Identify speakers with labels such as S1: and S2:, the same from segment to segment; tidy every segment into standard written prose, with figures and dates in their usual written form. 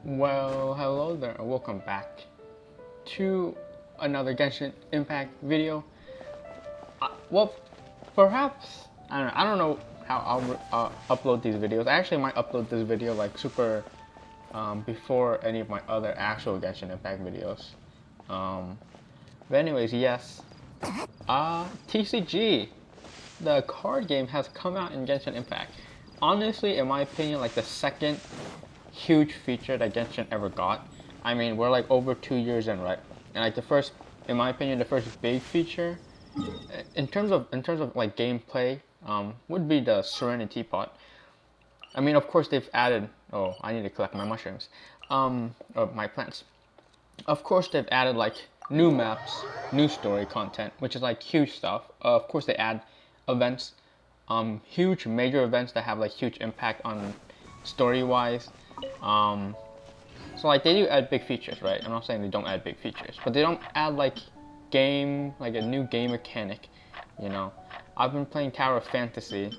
S1: Well, hello there, and welcome back to another Genshin Impact video. Well, perhaps I don't know how I'll upload these videos. I actually might upload this video like super before any of my other actual Genshin Impact videos. But anyways, yes, TCG, the card game, has come out in Genshin Impact. Honestly, in my opinion, like the second huge feature that Genshin ever got. I mean, we're like over 2 years in, right? And like the first, in my opinion, the first big feature, in terms of like gameplay, would be the Serenity Pot. I mean, of course they've added. Oh, I need to collect my mushrooms, or my plants. Of course they've added like new maps, new story content, which is like huge stuff. Of course they add events, huge major events that have like huge impact on story-wise. So like they do add big features, right? I'm not saying they don't add big features, but they don't add like a new game mechanic, you know. I've been playing Tower of Fantasy,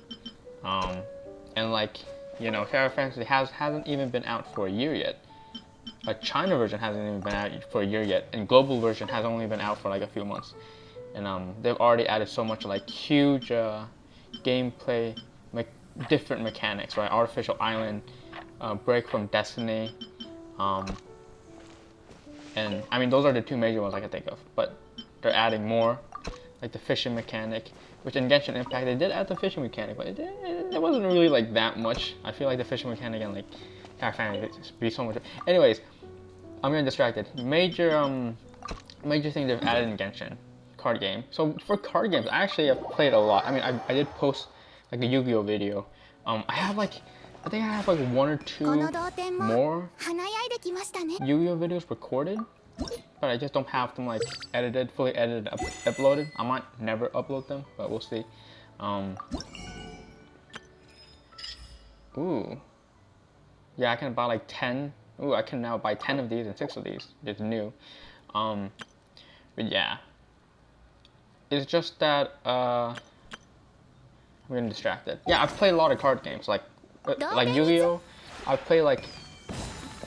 S1: and like, you know, Tower of Fantasy hasn't even been out for a year yet. A China version hasn't even been out for a year yet, and global version has only been out for like a few months. And they've already added so much like huge gameplay, like different mechanics, right? Artificial Island, break from Destiny, and I mean those are the two major ones I can think of. But they're adding more, like the fishing mechanic, which in Genshin Impact they did add the fishing mechanic, but it wasn't really like that much. I feel like the fishing mechanic and like Tower Fantasy be so much. Anyways, I'm getting distracted. Major thing they've added in Genshin card game. So for card games, I actually have played a lot. I mean, I did post like a Yu-Gi-Oh video. I think I have like one or two more Yu-Gi-Oh videos recorded, but I just don't have them like edited, fully edited, uploaded. I might never upload them, but we'll see. Ooh. Yeah, I can buy like 10. Ooh, I can now buy 10 of these and 6 of these. It's new. But yeah. It's just that, I'm getting distracted. Yeah, I've played a lot of card games, like Yu-Gi-Oh! I've played like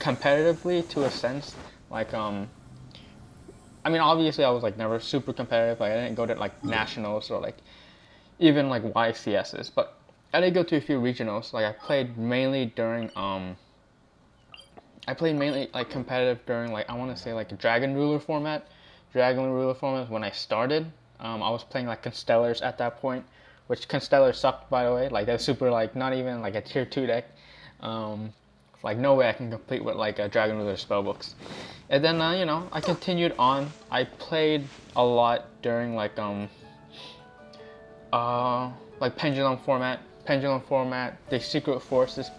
S1: competitively to a sense. Like, I mean, obviously I was like never super competitive. Like I didn't go to like nationals or like even like YCSs, but I did go to a few regionals. Like I played mainly during like competitive during like I want to say like a Dragon Ruler format. Dragon Ruler format is when I started. I was playing like Constellars at that point, which Constellars sucked, by the way. Like they're super like not even like a tier 2 deck. Like no way I can compete with like a Dragon Ruler spellbooks. And then you know, I continued on. I played a lot during like Pendulum format, the Secret Forces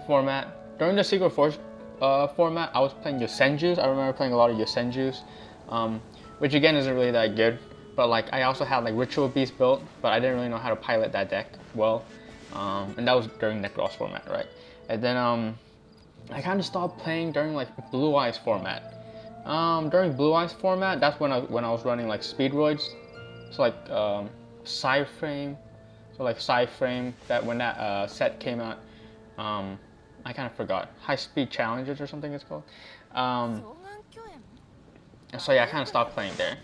S1: format. During the Secret Force format, I was playing Yosenjus. I remember playing a lot of Yosenjus, which again isn't really that good. But like I also had like Ritual Beast built, but I didn't really know how to pilot that deck well, and that was during Necros format, right? And then I kind of stopped playing during like Blue Eyes format. During Blue Eyes format, that's when I was running like Speedroids, so like Psyframe, that when that set came out, I kind of forgot. High Speed Challenges or something it's called. So yeah, I kind of stopped playing there.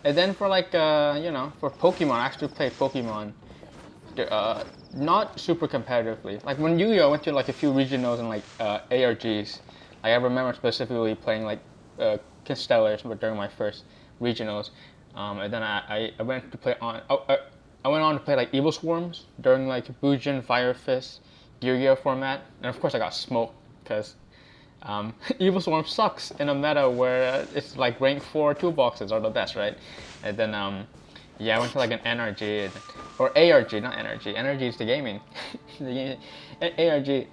S1: And then for like, you know, for Pokemon, I actually played Pokemon not super competitively. Like when Yu-Gi-Oh! I went to like a few regionals and like ARGs. Like I remember specifically playing like Constellars during my first regionals. And then I went to play on, I went on to play like Evil Swarms during like Bujin, Fire Fist, Yu-Gi-Oh! Format. And of course I got smoked because Evil Swarm sucks in a meta where it's like rank 4 toolboxes are the best, right? And then yeah, I went to like an NRG or ARG, not NRG. NRG is the gaming. ARG.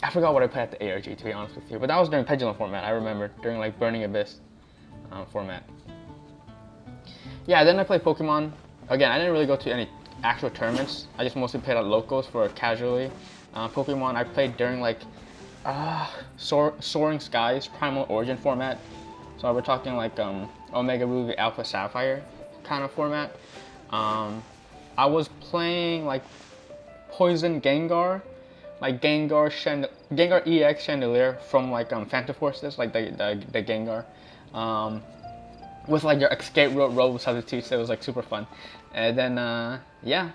S1: I forgot what I played at the ARG to be honest with you, but that was during Pendulum format. I remember during like Burning Abyss format. Yeah, then I played Pokemon. Again, I didn't really go to any actual tournaments. I just mostly played at locals for casually. Pokemon I played during like Soaring Skies Primal Origin format. So we're talking like Omega Ruby Alpha Sapphire kind of format. I was playing like Poison Gengar like Gengar EX Chandelier from like Phantom Forces, like the Gengar, with like your escape rope substitutes. So it was like super fun, and then yeah.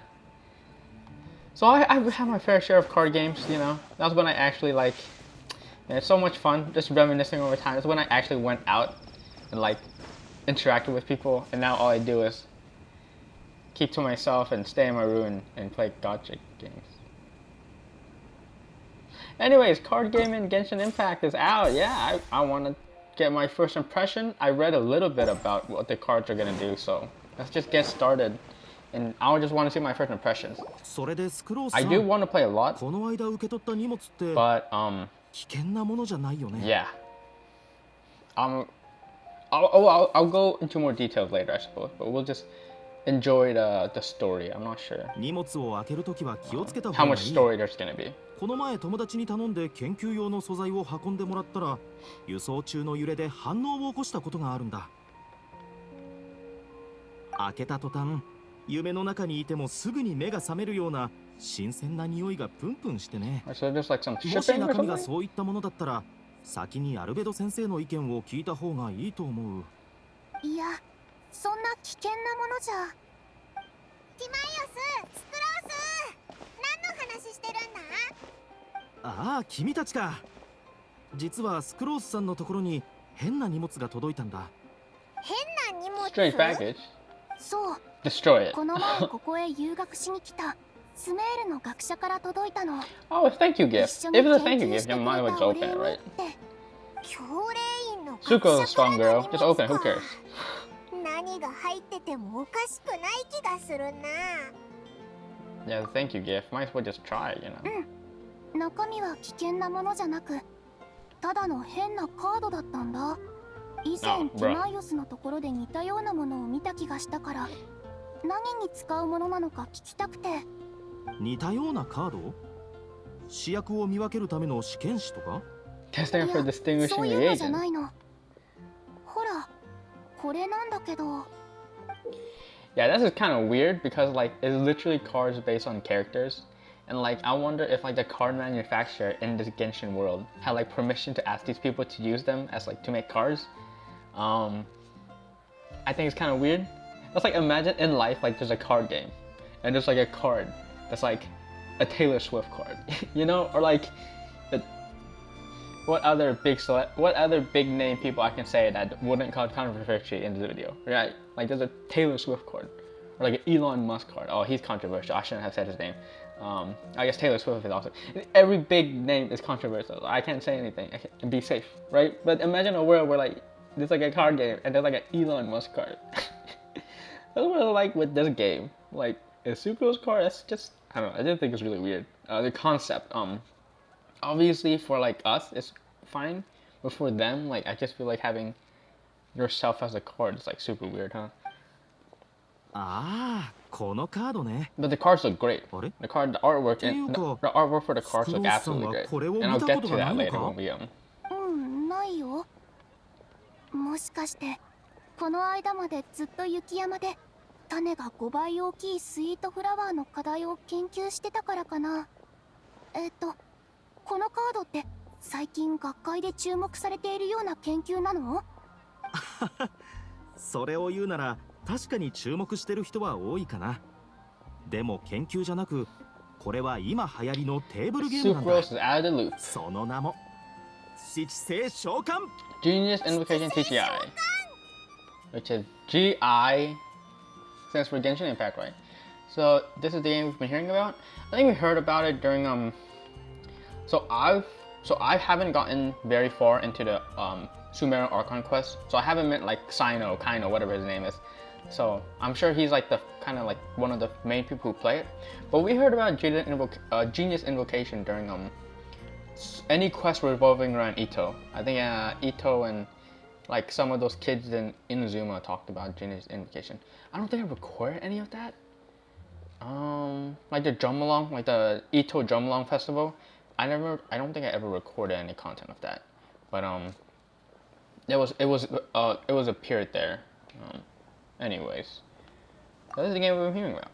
S1: So I had my fair share of card games. You know, that's when I actually like. And it's so much fun, just reminiscing over time. That's when I actually went out and like interacted with people, and now all I do is keep to myself and stay in my room and play gacha games. Anyways, card game in Genshin Impact is out. Yeah, I want to get my first impression. I read a little bit about what the cards are gonna do, so let's just get started. And I just want to see my first impressions. I do want to play a lot, but yeah. I'll go into more details later, I suppose, but we'll just enjoy the story. I'm not sure how much story there's gonna be.
S2: この前友達に頼んで研究用の素材を運んでもらったら輸送中の揺れで反応を起こしたことがあるんだ。開けた途端、夢の中にいてもすぐに目が覚めるような新鮮な匂いがプンプンしてね。もし中身がそういったものだったら、先にアルベド先生の意見を聞いた方がいいと思う。
S3: いや、そんな危険なものじゃ。ティマイオス、スクロース、何の話してるんだ？
S2: ああ、君たちか。実はスクロースさんのところに変な荷物が届いたんだ。
S3: 変な荷物？
S1: Strange package.
S3: そう。
S1: Destroy it.
S3: この前ここへ留学しに来たスメールの学者から届いたの。
S1: Oh, a thank you gift. If it's a thank you gift, you might as well just open it, right?
S3: 教令員の
S1: Suko's a strong girl. Just open it. Who cares?
S3: 何が入っててもおかしくない気がするな。
S1: Yeah, the thank you gift. Might as well just try, you know.
S3: 中身は危険なものじゃなく、ただの変なカードだったんだ。以前ティマイオスのところで似たようなものを見た気がしたから、何に使うものなのか聞きたくて。
S2: 似たようなカード？試薬を見分けるための試験紙とか
S1: ？Testing for distinguishing
S3: そういうのじゃ
S1: reagent.
S3: ないの。ほら、これなんだけど。
S1: Yeah, this is kind of weird because like it's literally cards based on characters, and like I wonder if like the card manufacturer in this Genshin world had like permission to ask these people to use them as like to make cards. I think it's kind of weird. Let's like imagine in life like there's a card game, and there's like a card that's like a Taylor Swift card, you know, or like what other big name people I can say that wouldn't cause controversy in this video, right? Like there's a Taylor Swift card, or like an Elon Musk card. Oh, he's controversial. I shouldn't have said his name. I guess Taylor Swift is also. Every big name is controversial. I can't say anything. I can be safe, right? But imagine a world where like there's like a card game and there's like an Elon Musk card. That's what I like with this game. Like a Sucrose card. That's just I don't know. I just think it's really weird. The concept. Obviously for like us it's fine, but for them like I just feel like having yourself as a card is like super weird, huh?
S2: ああ、このカードね。
S1: But the cards look great.
S2: あれ？
S1: The artwork for the cards look absolutely great. And I'll get to that later when we
S3: ないよ。もしかしてこの間までずっと雪山で種が5倍大きいスイートフラワーの課題を研究してたからかな。このカードって最近学会で注目されているような研究なの？
S2: それを言うなら確かに注目してる人は多いかな。でも研究じゃなく、これは今流行りのテーブルゲームなんだ。その名も七星召喚
S1: Genius Invocation TCI, which is GI stands for Genshin Impact, right? So this is the game we've been hearing about. I think we heard about it during So I haven't gotten very far into the Sumerian Archon quest, so I haven't met like Sino, Kaino, whatever his name is. So I'm sure he's like the kind of like one of the main people who play it. But we heard about Genius Invocation during any quest revolving around Ito. I think Ito and like some of those kids in Inazuma talked about Genius Invocation. I don't think I recorded any of that. Like the Drumalong, like the Ito Drumalong festival. I don't think I ever recorded any content of that, but it was appeared there. Anyways, this is the game we've been hearing about.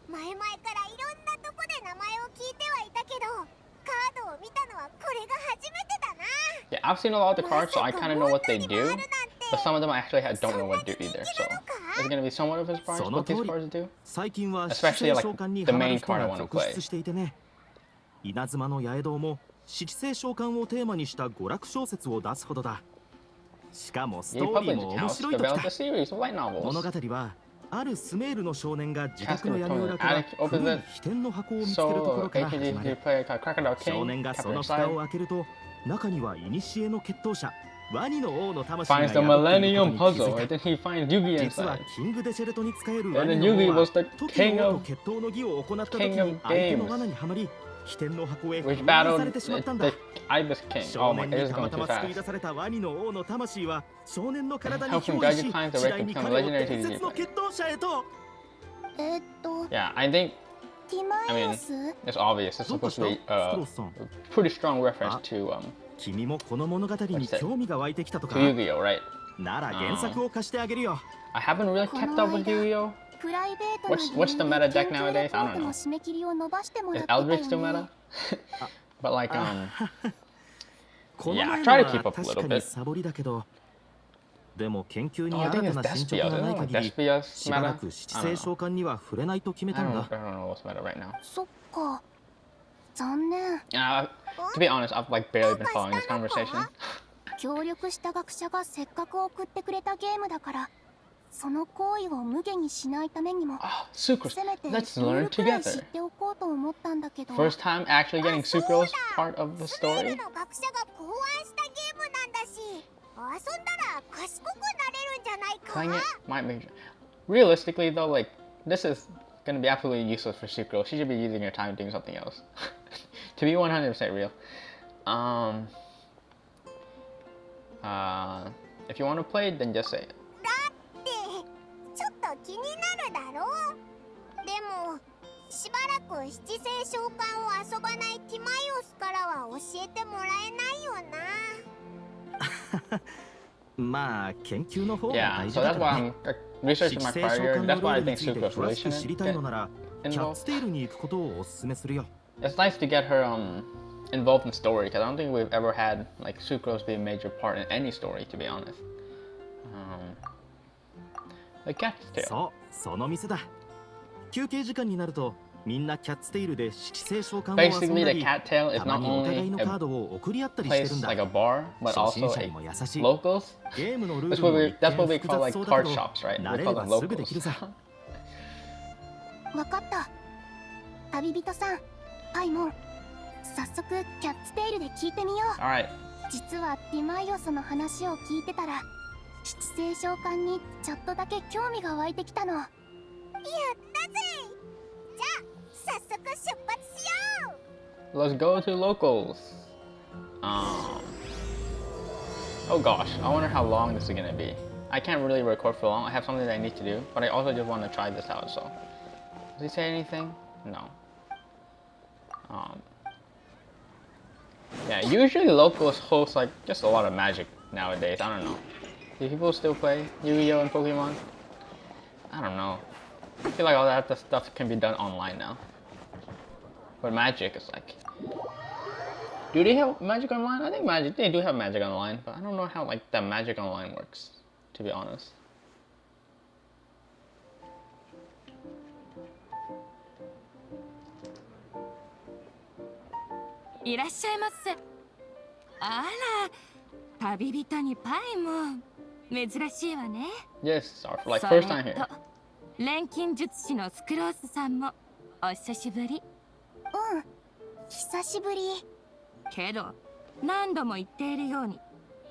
S3: 前々からいろんなとこで名前を聞いてはいたけど、
S1: I've seen a lot of the cards, so I kind of know what they do. But some of them I actually don't know what to do either. So it's gonna be somewhat of a surprise what these cards do. Especially like the main card I want to play.
S2: 稲妻の八重堂も七星召喚をテーマにした娯楽小説を出すほどだ。しかもストーリーも面白いときた。物語はあるスメールの少年が自宅の屋根裏から古い飛天の箱を見つけるところから始まる。少年がその蓋を開けると中には古の決闘者ワニの王の魂が宿っていることに気づいた。実はキングデシェルトに使えるワニの王は時の王と決闘の儀を行った時に相手の罠にはまり飛天の箱へ封印されてしまったんだ。少年にたまたま救い出されたワニの王の魂は少年の体に憑依し次第に彼を伝説の決闘者へと。
S1: Yeah, I mean, it's obvious. It's supposed to be a pretty strong reference to
S2: 君もこの物語に興味が湧いてきたとか。
S1: to Yu-Gi-Oh, right?
S2: なら原作を貸してあげるよ。
S1: I haven't really kept up with Yu-Gi-Oh. What's the meta deck nowadays? I don't know. Is Eldritch still meta? But like, yeah, I try to keep up a little bit.
S2: でも研究に新たな進捗がない限りしばらく七星召喚には触れないと決めたんだ。
S3: そっか、残念。
S1: To be honest, I've like barely been following this conversation.
S3: 協力した学者がせっかく送ってくれたゲームだから、その行為を無限にしないためにも、せめてルールくらい知っておこうと思ったんだけど。
S1: First time actually getting Sucrose part of the story.
S3: 学者が考案したゲームなんだし、遊んだら賢くなれるんじゃないか。
S1: Playing it might make. Realistically though, like this is gonna be absolutely useless for Sucrose. She should be using her time doing something else. To be 100% real. If you want to play it, then just say it.
S3: ちょっと気になるだろう。でもしばらく七星召喚を遊ばないティマイオスからは教えてもらえないよな。
S2: まあ研究の方が
S1: Yeah,
S2: 大事
S1: so
S2: だ
S1: that's
S2: か
S1: why
S2: らね。
S1: I'm researching my
S2: 七星
S1: prior
S2: 召
S1: year.
S2: 喚
S1: That's
S2: の
S1: why
S2: ルー
S1: I
S2: ルに
S1: think
S2: ついて
S1: Sucrose
S2: 詳
S1: really
S2: しく知り
S1: shouldn't
S2: たい
S1: get
S2: のならキャッ
S1: involved.
S2: ツテールに行くことをお勧めするよ。
S1: It's nice to get her involved in story because I don't think we've ever had like Sucrose be a major part in any story, to be honest. The Cat's Tail.
S2: そう、その店だ。休憩時間になるとみんなキャッツテイルで七星召喚を遊ん
S1: Basically,
S2: だ
S1: the
S2: り、
S1: Cat Tail is
S2: たま
S1: not
S2: にお互い
S1: only
S2: の
S1: a
S2: カードを送り合ったりしてるん
S1: place
S2: だ。
S1: like a bar, but
S2: 初
S1: also
S2: 心者に
S1: a
S2: も優しい。
S1: locals.
S2: ゲームのルー
S1: That's
S2: ルも
S1: what
S2: 一
S1: we
S2: 見
S1: call
S2: 複
S1: like
S2: 雑そうだ
S1: card
S2: けど、
S1: shops, right?
S2: 慣
S1: We
S2: れ
S1: call
S2: れば
S1: them
S2: すぐできる
S1: locals.
S2: さ。
S3: わかった。旅人さん、パイモン、早速キャッツテイルで聞いてみよう。
S1: All right.
S3: 実はティマイオスの話を聞いてたら、七星召喚にちょっとだけ興味が湧いてきたの。やったぜ。じゃあ早速出発しよう。
S1: Let's go to locals. Oh gosh, I wonder how long this is gonna be. I can't really record for long. I have something that I need to do, but I also just want to try this out. So, does he say anything? No. Yeah, usually locals host like just a lot of magic nowadays. I don't know. Do people still play Yu-Gi-Oh and Pokemon? I don't know. I feel like all that stuff can be done online now. But magic is like, do they have magic online? I think they do have magic online, but I don't know how like that magic online works, to be honest.
S4: いらっしゃいませ。あら、旅人にパイも珍しいわね。
S1: Yes, our like first time
S4: それ
S1: here.
S4: と錬金術師のスクロースさんもお久しぶり。
S3: うん、久しぶり。
S4: けど何度も言っているように、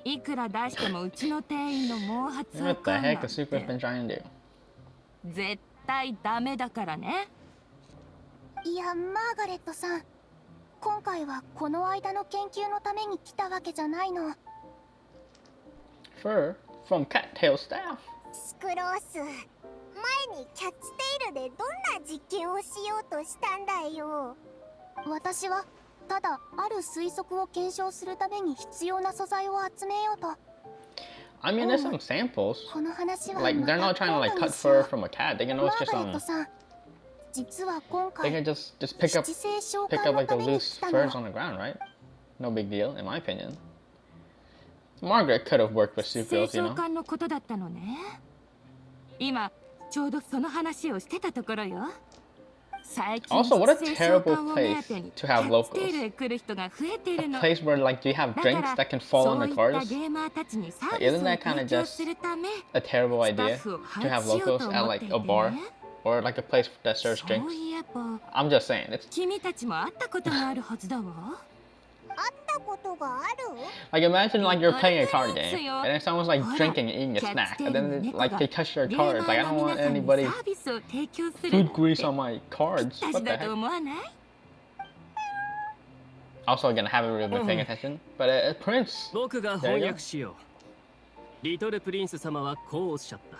S4: いくら出してもうちの店員の毛髪を
S1: What the
S4: 買うなん
S1: heck has Super
S4: て
S1: been trying to do?
S4: 絶対ダメだからね。
S3: いや、マーガレットさん、今回はこの間の研究のために来たわけじゃないの。
S1: Fur from Cattail Staff.
S3: スクロース、前にキャッツテイルでどんな実験をしようとしたんだよ。私はただある推測を検証するために必要な素材を集めようと。
S1: I mean, there's some samples.
S3: この話は
S1: Like they're not trying to like cut fur from a cat. They can
S3: マ
S1: always
S3: ー
S1: just
S3: ガレットさん、実は今
S1: they
S3: 回
S1: can just pick up
S3: 七星召
S1: pick
S3: 喚
S1: up
S3: の
S1: like
S3: た
S1: the
S3: めに
S1: loose
S3: 来た
S1: furs
S3: の。
S1: on the ground, right? No big deal, in my opinion. Margaret could have worked with
S4: 聖
S1: superheroes, you
S4: 召
S1: know.
S4: 喚のことだったのね。今ちょうどその話をしてたところよ。最近
S1: Also, what a
S4: 聖召
S1: terrible
S4: 喚を目当てに
S1: place
S4: キ
S1: to
S4: ャ
S1: have
S4: ッツテール
S1: locals.
S4: へ来る人が増えてい
S1: A
S4: るの。
S1: place where like you have
S4: だか
S1: drinks
S4: ら
S1: that can fall
S4: そ
S1: on
S4: う
S1: the
S4: いった
S1: cars.
S4: ゲーマーたちにサー
S1: Like,
S4: ビス
S1: isn't
S4: を
S1: that kind
S4: 提
S1: of
S4: 供
S1: just
S4: するため
S1: a terrible
S4: スタッ
S1: idea
S4: フを
S1: to
S4: 配
S1: have
S4: 置しよう
S1: locals
S4: と
S1: at
S4: 思って
S1: like
S4: い
S1: a
S4: て
S1: bar
S4: ね。
S1: or like a place that serves
S4: そ
S1: drinks?
S4: ういえば
S1: I'm just saying, it's
S4: 君たちも会ったことがあるはずだわ。
S3: 会ったことがある？
S1: like imagine like you're playing a card
S4: リトルプリンス
S1: game
S4: よ。
S1: and then someone's like
S4: ほら、
S1: drinking and eating a
S4: キャッ
S1: snack
S4: ツテー
S1: and
S4: ルの
S1: then
S4: 猫
S1: like
S4: が
S1: they touch your
S4: ゲー
S1: cards.
S4: マ
S1: Like I
S4: ー
S1: don't
S4: の
S1: want
S4: 皆さんに
S1: anybody
S4: サービスを提供する
S1: food
S4: なん
S1: grease
S4: て
S1: on my
S4: ぴっ
S1: cards.
S4: た
S1: What
S4: し
S1: the
S4: だと
S1: heck?
S4: 思わない？
S1: Also, again, I haven't really been paying attention. But Prince.
S2: 僕が
S1: There
S2: 翻
S1: you go.
S2: 訳しよう。リトルプリンス様はこうおっしゃった。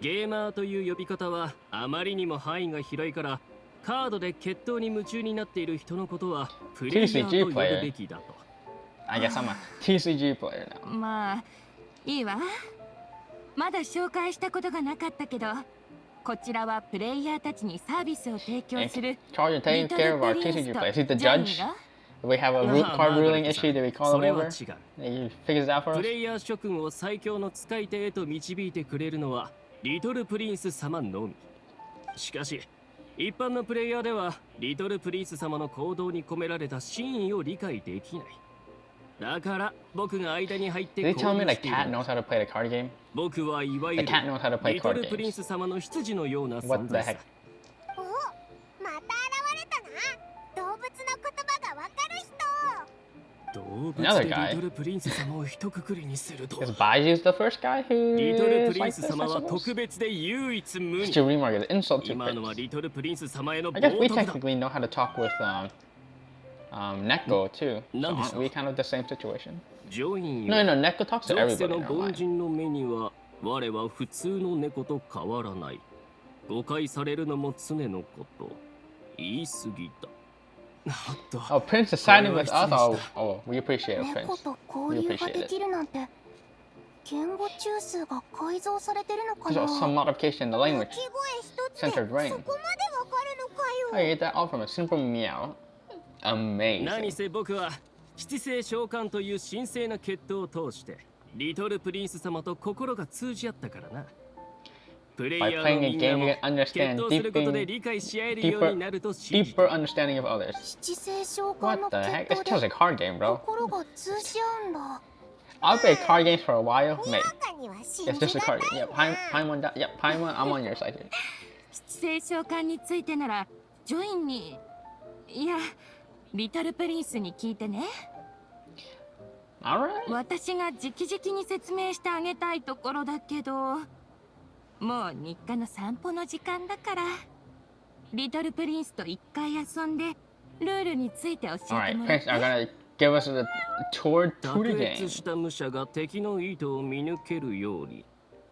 S2: ゲーマーという呼び方はあまりにも範囲が広いから、カードで決闘に夢中になっている人のことはプレイヤーと呼ぶべきだと。
S1: I guess I'm a TCG player now.
S4: まあいいわ。まだ紹介したことがなかったけど、こちらはプレイヤーたちにサービスを提供する
S1: Charge and take
S4: リト
S1: care
S4: ル
S1: of our
S4: プリンス
S1: TCG
S4: と
S1: players. He's the
S4: ジョイン
S1: judge.
S4: よ。
S1: If we have a root card ruling issue, do we call
S2: そ
S1: him
S2: れは
S1: over?
S2: 違う。
S1: He figures it out for
S2: プ
S1: us?
S2: レイヤー諸君を最強の使い手へと導いてくれるのはリトルプリンス様のみ。しかし一般のプレイヤーではリトルプリンス様の行動に込められた真意を理解できない。だから僕が間に入って
S1: Did he tell me
S2: 交流
S1: the
S2: している
S1: cat knows how to play the card game?
S2: 僕はいわゆ
S1: The
S2: る
S1: cat knows how to play
S2: リト
S1: card
S2: ルプリン
S1: games.
S2: ス様の執事のような
S1: What
S2: 存
S1: the
S2: 在さ
S1: heck?。
S3: お、また現れたな。動物の言葉がわかる人。
S2: 動物
S1: Another
S2: で
S1: guy.
S2: リトルプリンス様を一括りにすると
S1: Is Baiju's the first guy who
S2: リトル
S1: is
S2: プリン
S1: like
S2: ス
S1: this, I
S2: 様は
S1: suppose?
S2: 特別で唯一無
S1: Just
S2: 二。
S1: to remark it, insult to
S2: 今のは
S1: Prince.
S2: リトルプリンス様への
S1: I guess
S2: 冒
S1: we
S2: 涜だ。
S1: technically know how to talk with Neko too. So
S2: なんでしょう？
S1: aren't we kind of the same situation?
S2: ジョイン
S1: No,
S2: よ。
S1: no, Neko talks to
S2: 属性
S1: everybody
S2: の
S1: in our
S2: 凡
S1: life.
S2: 人の目には我は普通の猫と変わらない。誤解されるのも常のこと。言い過ぎだ。あっと。
S1: Oh, Prince is siding with us? Oh, we appreciate it,
S3: 猫
S1: Prince.
S3: と交流ができるなんて、言語中枢が改造されてるのか
S1: There's
S3: な。
S1: some modification in the
S3: 鳴
S1: language.
S3: き声一つでそ
S1: Centered
S3: こまで
S1: rain.
S3: わかるのか
S1: I
S3: よ。
S1: get that all from a simple meow.
S2: 何
S1: Amazing.
S2: せ僕は七星召喚という神聖な決闘を通してリトルプリンス様と心が通じ合ったからな。プレイヤ
S1: By
S2: ーの
S1: playing
S2: み
S1: a
S2: んな
S1: game,
S2: も
S1: you can
S2: 決
S1: understand
S2: 闘することで
S1: deeper,
S2: 理解し合えるようになると信じ
S1: deeper
S2: た。
S1: understanding of others.
S3: 七星召喚
S1: What
S3: の
S1: the
S3: 決
S1: heck? It's
S3: 闘
S1: just
S3: で
S1: a card game, bro.
S3: 心が通じ合うんだ。
S1: I'll play card games for a while, mate.
S3: 中には信
S1: It's
S3: じ
S1: just a
S3: が
S1: card
S3: た
S1: game.
S3: い
S1: Yep,
S3: な。
S1: Paimon, yep, Paimon, I'm on your side here.
S4: 七星召喚についてならジョインに、いやリトルプリンスに聞いてね。
S1: Alright.
S4: 私が直々に説明してあげたいところだけど、もう日課の散歩の時間だから、リトルプリンスと一回遊んでルールについて教えて
S1: Alright,
S4: もらっ
S1: Prince
S4: て。
S1: are gonna give us a tour to
S2: 卓
S1: the
S2: 越
S1: game.
S2: した武者が敵の意図を見抜けるように、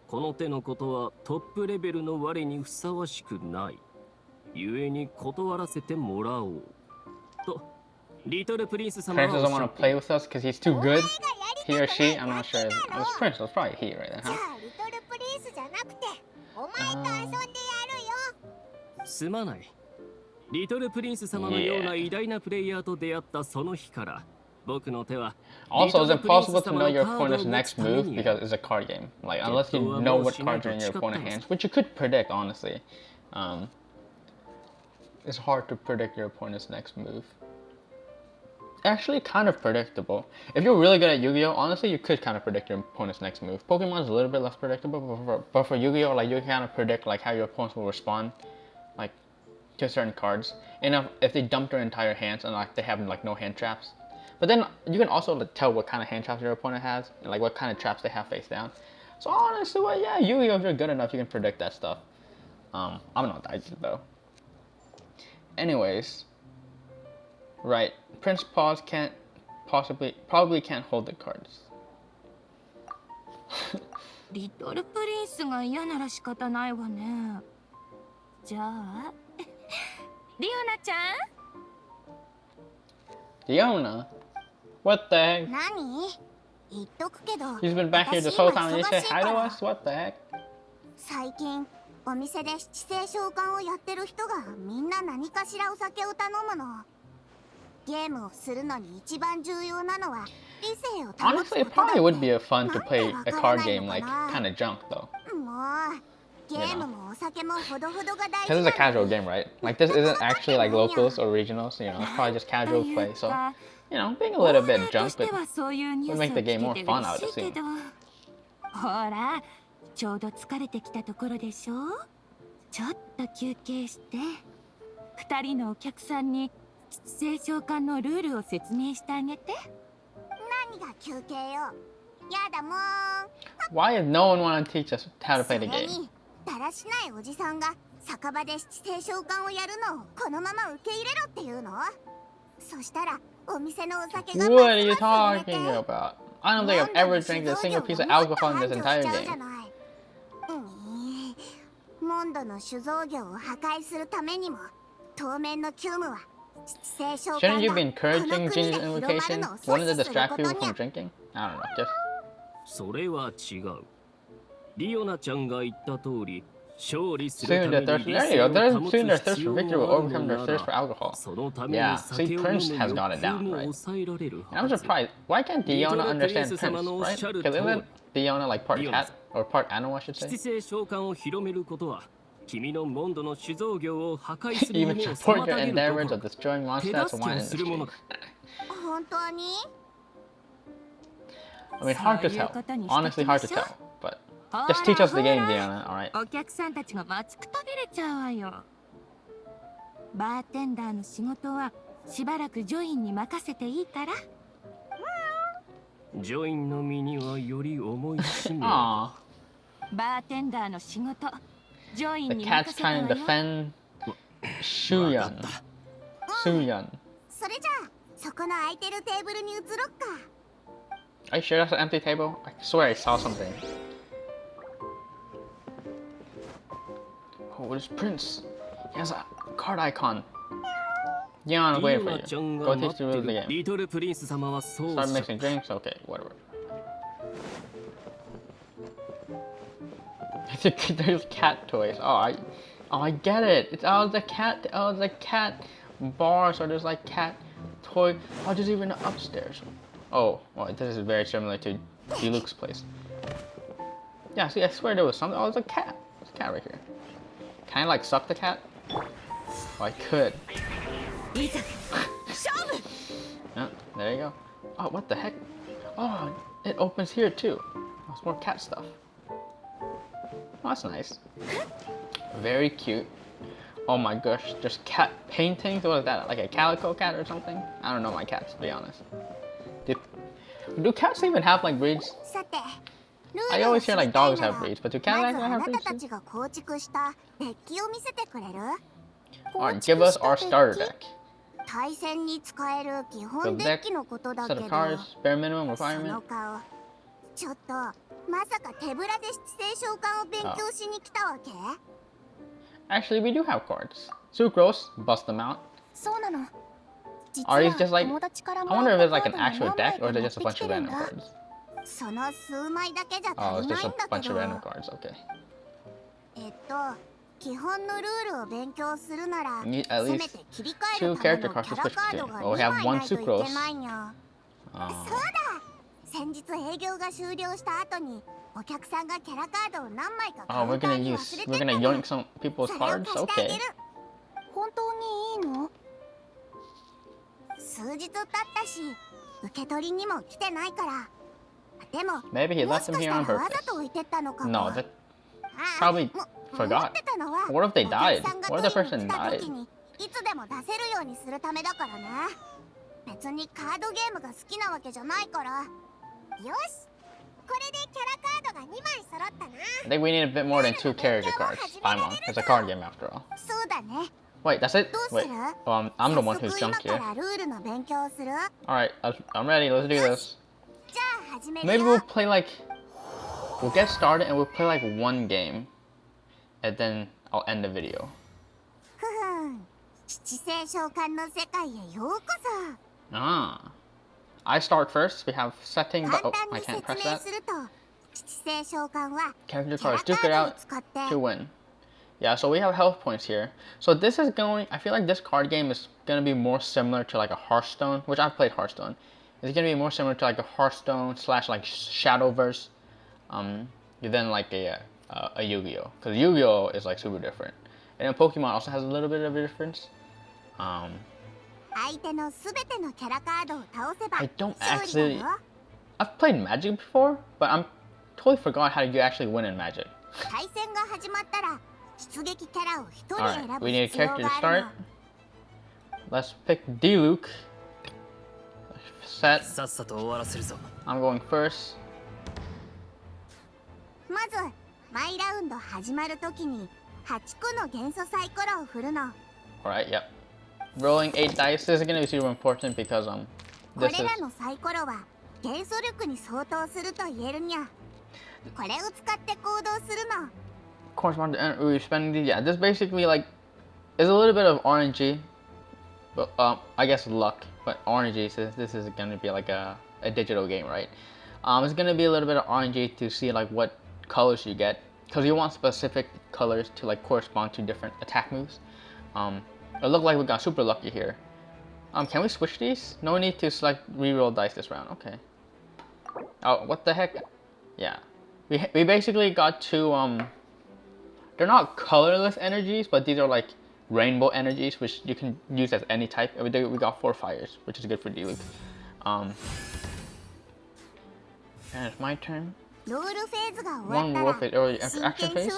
S2: この手のことはトップレベルの我にふさわしくない。故に断らせてもらおう。と、リトルプリンス様
S1: Prince
S2: はお
S1: doesn't
S2: っしゃ
S1: want
S2: っ
S1: to
S2: て
S1: play
S2: いる。
S1: with us because he's too good. He or she, I'm not sure. It was Prince, it was probably he right there,
S3: じゃ
S1: huh?
S3: あリトルプリンスじゃなくてお前と遊んでやるよ。
S2: すまない。リトルプリンス様のような偉大なプレイヤーと出会ったその日から、僕の手は
S1: Also, it's
S2: リトルプリンス
S1: impossible to
S2: 様
S1: know
S2: の
S1: your
S2: カードを
S1: opponent's
S2: 持つ
S1: next
S2: ため
S1: move
S2: に
S1: because it's a card game. Like, unless you know what cards are in your opponent's hands, which you could predict, honestly. It's hard to predict your opponent's next move. Actually, kind of predictable. If you're really good at Yu-Gi-Oh, honestly, you could kind of predict your opponent's next move. Pokemon's a little bit less predictable, but for Yu-Gi-Oh, like, you can kind of predict like how your opponents will respond, like, to certain cards. And if they dump their entire hands and like they have like no hand traps. But then you can also like, tell what kind of hand traps your opponent has and like what kind of traps they have face down. So honestly, well, yeah, Yu-Gi-Oh, if you're good enough, you can predict that stuff. I'm not that good though. Anyways, right, Prince Paws can't probably can't hold the cards.
S4: リトルプリンスが嫌なら仕方ないわね。じゃあリオナちゃん、
S1: Diona, what the heck?
S3: 何？言っとくけど。
S1: He's been back here this whole time and you say hi to us? What the heck?
S3: 最近お店で七星召喚をやってる人がみんな何かしらお酒を頼むの。
S1: Honestly, it probably would be fun to play a card game like kind of junk though. You know, because it's a casual game, right? Like this isn't actually like locals or regionals. You know, it's probably just casual play. So, you know, being a little bit junk, but would make the game more fun, I would assume.
S4: ほら、ちょうど疲れてきたところでしょ。ちょっと休憩して、2人のお客さんに七星召喚のルールを説明してあげて。何が休憩よ。やだもん。
S1: Why is no one want to teach us how to play the game?
S3: だらしないおじさんが酒場で七星召喚をやるのをこのまま受け入れろっていうの？そしたらお店のお酒が
S1: What are you talking about? I don't think I've ever drank a single piece of alcohol in this entire game.
S3: モンドの酒造業を破壊するためにも当面の急務は七星召喚
S1: Shouldn't you be encouraging Ginger's invocation? Wouldn't it distract people from drinking? I don't know, just...
S2: それは違う。リオナちゃんが言った通り、勝利する
S1: Soon
S2: た
S1: their
S2: め
S1: thirst,
S2: に
S1: there
S2: 理
S1: you
S2: 性
S1: go.
S2: を
S1: They're
S2: 保
S1: soon their
S2: つ
S1: thirst
S2: 必
S1: for
S2: 要
S1: victory
S2: が
S1: will
S2: ある
S1: overcome
S2: の
S1: their
S2: な
S1: thirst
S2: ら、
S1: for alcohol.
S2: そのため
S1: Yeah,
S2: に
S1: see,
S2: 酒を飲
S1: Prince
S2: む
S1: has
S2: 欲
S1: got it
S2: 求
S1: down,
S2: も
S1: right?
S2: 抑えられる
S1: And I'm
S2: はず。
S1: surprised. Why can't Diona understand Prince, right? Because isn't Diona like part cat or part animal, I should
S2: 七
S1: say?
S2: 星召喚を広めることは、君のモンドの酒造業を破壊する
S1: Even
S2: 夢を
S1: support
S2: 妨
S1: your
S2: げる
S1: endeavors
S2: ど
S1: of
S2: ころ
S1: destroying
S2: か、
S1: monsters
S2: 手
S1: and
S2: 助
S1: wine
S2: けをするも
S1: industry.
S2: のだ。
S3: 本当に
S1: I mean, hard to tell. Honestly, hard to tell. But just teach us the game, Diona, alright?
S4: お客さんたちが待つくたびれちゃうわよ。バーテンダーの仕事はしばらくジョインに任せていいから。
S2: ジョインの身にはより重い使命。
S1: Aww.
S4: バーテンダーの仕事、ジョイン
S1: The
S4: に
S1: cat's
S4: 任せたわ
S1: trying
S4: よ。
S1: to defend Shuyan. Shuyan.
S3: それじゃあそこの空いてるテーブルに移ろっか。
S1: Are you sure that's an empty table? I swear I saw something. Oh, it's Prince. He has a card icon. Yeah, I'm
S2: リ
S1: waiting
S2: オ
S1: for
S2: ナちゃ
S1: you.
S2: ん
S1: Go
S2: が
S1: teach
S2: 待っ
S1: the
S2: て
S1: rules of the
S2: る
S1: game.
S2: リトルプリンス様はそう
S1: Start
S2: おっしゃ
S1: mixing drinks? Okay, whatever. There's cat toys. Oh, I get it. It's the cat bar. So there's like cat toy. Oh, there's even upstairs. Oh, well, this is very similar to Diluc's place. Yeah, see, I swear there was something. Oh, it's a cat. There's a cat right here. Can I like suck the cat? Oh, I could. Yeah, there you go. Oh, what the heck? Oh, it opens here too. There's more cat stuff. Oh, that's nice. Very cute. Oh my gosh, there's cat paintings. What is that? Like a calico cat or something? I don't know my cats, to be honest. Do cats even have like breeds? I always hear like dogs have breeds, but do cats actually have breeds too? Alright, give us our starter deck.
S3: 対戦に使える基本
S1: The
S3: デッ
S1: deck,
S3: キのことだ
S1: set
S3: け
S1: of
S3: ど、
S1: cards, bare minimum
S3: その
S1: requirement.
S3: 顔、ちょっとまさか手ぶらで七星召喚を勉強しに来たわけ？
S1: Actually, we do have cards. Sucrose, bust them out.
S3: そうなの。
S1: Are these just like... I wonder if it's like an actual deck or is it just a bunch of random cards?
S3: その数枚だけじゃ
S1: Oh,
S3: 足
S1: it's
S3: りない
S1: just
S3: ん
S1: a
S3: だ
S1: bunch
S3: け
S1: of
S3: ど。
S1: random cards, okay.
S3: 基本のルールを勉強するなら、
S1: Need at
S3: せめ
S1: least
S3: て切り替える
S1: two
S3: ため
S1: character
S3: のキ
S1: cards
S3: ャ
S1: to
S3: ラ
S1: switch
S3: カード
S1: between.
S3: が
S1: Oh, we
S3: 2
S1: have
S3: 枚
S1: one
S3: ないといけ
S1: sucrose.
S3: ないんよ。先日営業が終了した後にお客さんがキャラカードを何枚か
S1: Oh,
S3: カウ
S1: we're
S3: ンター
S1: gonna
S3: に
S1: use...
S3: 忘れて
S1: We're
S3: った
S1: gonna
S3: の。
S1: yoink some people's
S3: それを
S1: cards?
S3: 貸してあげ
S1: Okay.
S3: る。本当にいいの？数日経ったし、受け取りにも来てないから。でも、
S1: Maybe he
S3: も
S1: left
S3: し
S1: them
S3: かし
S1: here
S3: た
S1: on
S3: らわ
S1: purpose.
S3: ざと置いてったのかも。
S1: No, that
S3: ああ
S1: probably
S3: 持
S1: forgot.
S3: ってたのは
S1: What if they
S3: お
S1: died?
S3: 客さんが
S1: What if the
S3: 取り
S1: person
S3: に来た
S1: died?
S3: 時にいつでも出せるようにするためだからね。別にカードゲームが好きなわけじゃないから。よし、これでキャラカードが2枚揃ったな。
S1: I think we need a bit more than 2 character cards. Fine one. It's a card game after all.
S3: そうだね。
S1: Wait, that's it?
S3: どうす
S1: Wait.
S3: る？
S1: I'm the one
S3: 早
S1: who's
S3: 速今
S1: jumped
S3: か
S1: here.
S3: らルールの勉強をする？
S1: Alright, I'm ready. Let's do this.
S3: じゃあ始める
S1: Maybe
S3: よ。
S1: we'll play like... We'll get started and we'll play like one game. And then I'll end the video.
S3: ふふん。七星召喚の世界へようこそ。
S1: Ah. I start first. We have setting, but
S3: 簡
S1: oh,
S3: 単
S1: I
S3: に
S1: can't
S3: 説
S1: press
S3: 明
S1: that.
S3: すると、七星召喚は
S1: Character
S3: キャラ
S1: cards.
S3: カ
S1: Duke it
S3: ードを
S1: out
S3: 使って
S1: to win. Yeah, so we have health points here. So this is going, I feel like this card game is going to be more similar to like a Hearthstone, which I've played Hearthstone. It's going to be more similar to like a Hearthstone / like Shadowverse than like a Yu-Gi-Oh! Because Yu-Gi-Oh! Is like super different. And then Pokemon also has a little bit of a difference. I don't actually, I've played Magic before, but I'm totally forgot how you actually win in Magic. Alright, we need a character to start. Let's pick D-Luke. Set. I'm going first. Alright, yep. Rolling 8 dice. This is gonna be super important because this is correspond to we're spending these. Yeah, this basically like is a little bit of RNG, but I guess luck. But RNG, since this is gonna be like a digital game, right? It's gonna be a little bit of RNG to see like what colors you get, because you want specific colors to like correspond to different attack moves. It looked like we got super lucky here. Can we switch these? No need to select reroll dice this round. Okay. Oh, what the heck? Yeah, we basically got two they're not colorless energies, but these are like rainbow energies, which you can use as any type. We got 4 fires, which is good for D-Luke. And it's my turn. One war phase early after action phase.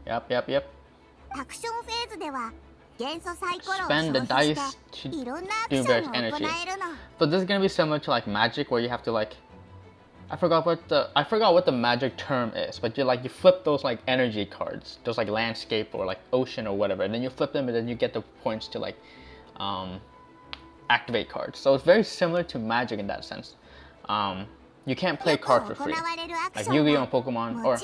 S1: Yep. Spend the dice to do various energy. So this is gonna be similar to like Magic, where you have to like, I forgot what the Magic term is, but you flip those like energy cards, those like landscape or like ocean or whatever, and then you flip them and then you get the points to like activate cards. So it's very similar to Magic in that sense. You can't play cards for free, like Yu-Gi-Oh! And Pokemon, or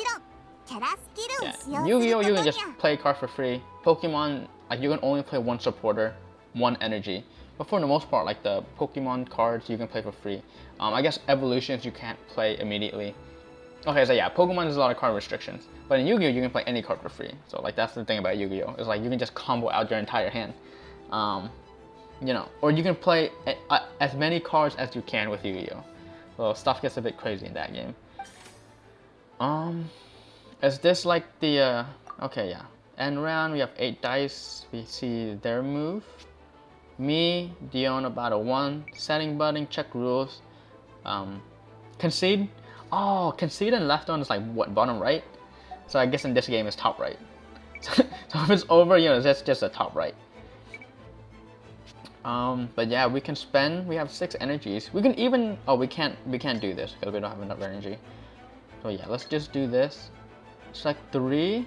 S1: yeah, Yu-Gi-Oh! You can just play cards for free. Pokemon, like you can only play one supporter, one energy. But for the most part, like the Pokemon cards, you can play for free. I guess evolutions you can't play immediately. Okay, so yeah, Pokemon has a lot of card restrictions. But in Yu-Gi-Oh! You can play any card for free. So like that's the thing about Yu-Gi-Oh! It's like you can just combo out your entire hand. You know, or you can play as many cards as you can with Yu-Gi-Oh! So stuff gets a bit crazy in that game. Is this like the okay, yeah. End round, we have 8 dice. We see their move. Me, Dion, about a 1. Setting button, check rules. Concede. Oh, concede and left on is like what, bottom right? So I guess in this game it's top right. So if it's over, you know, that's just a top right. But yeah, we can spend. We have 6 energies. We can even. Oh, we can't do this because we don't have enough energy. So yeah, let's just do this. Select 3.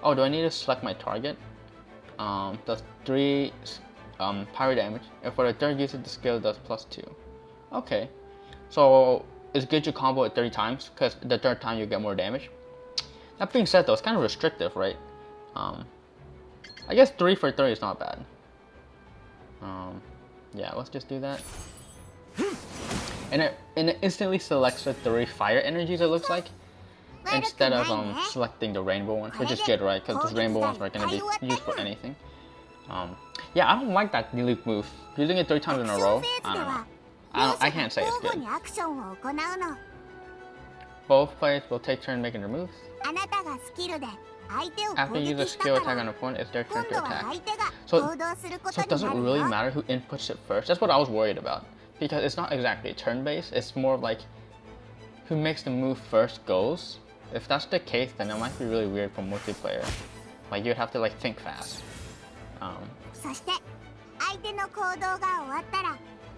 S1: Oh, do I need to select my target? Does 3 pyro damage. And for the third use of the skill, does +2. Okay. So it's good to combo it 30 times because the third time you get more damage. That being said, though, it's kind of restrictive, right? I guess 3 for 30 is not bad. Yeah, let's just do that. And it instantly selects the 3 fire energies, it looks like, instead of selecting the rainbow ones, which is good, right? Because those rainbow ones are going to be used for anything. Yeah, I don't like that D-Luke move. Using it 3 times in a row, I don't know. I can't say it's good. Both players will take turn making their moves. After you use a skill attack on a opponent, it's their turn to attack. So it doesn't really matter who inputs it first. That's what I was worried about. Because it's not exactly turn-based, it's more of like who makes the move first goes. If that's the case, then it might be really weird for multiplayer. Like you'd have to like think fast.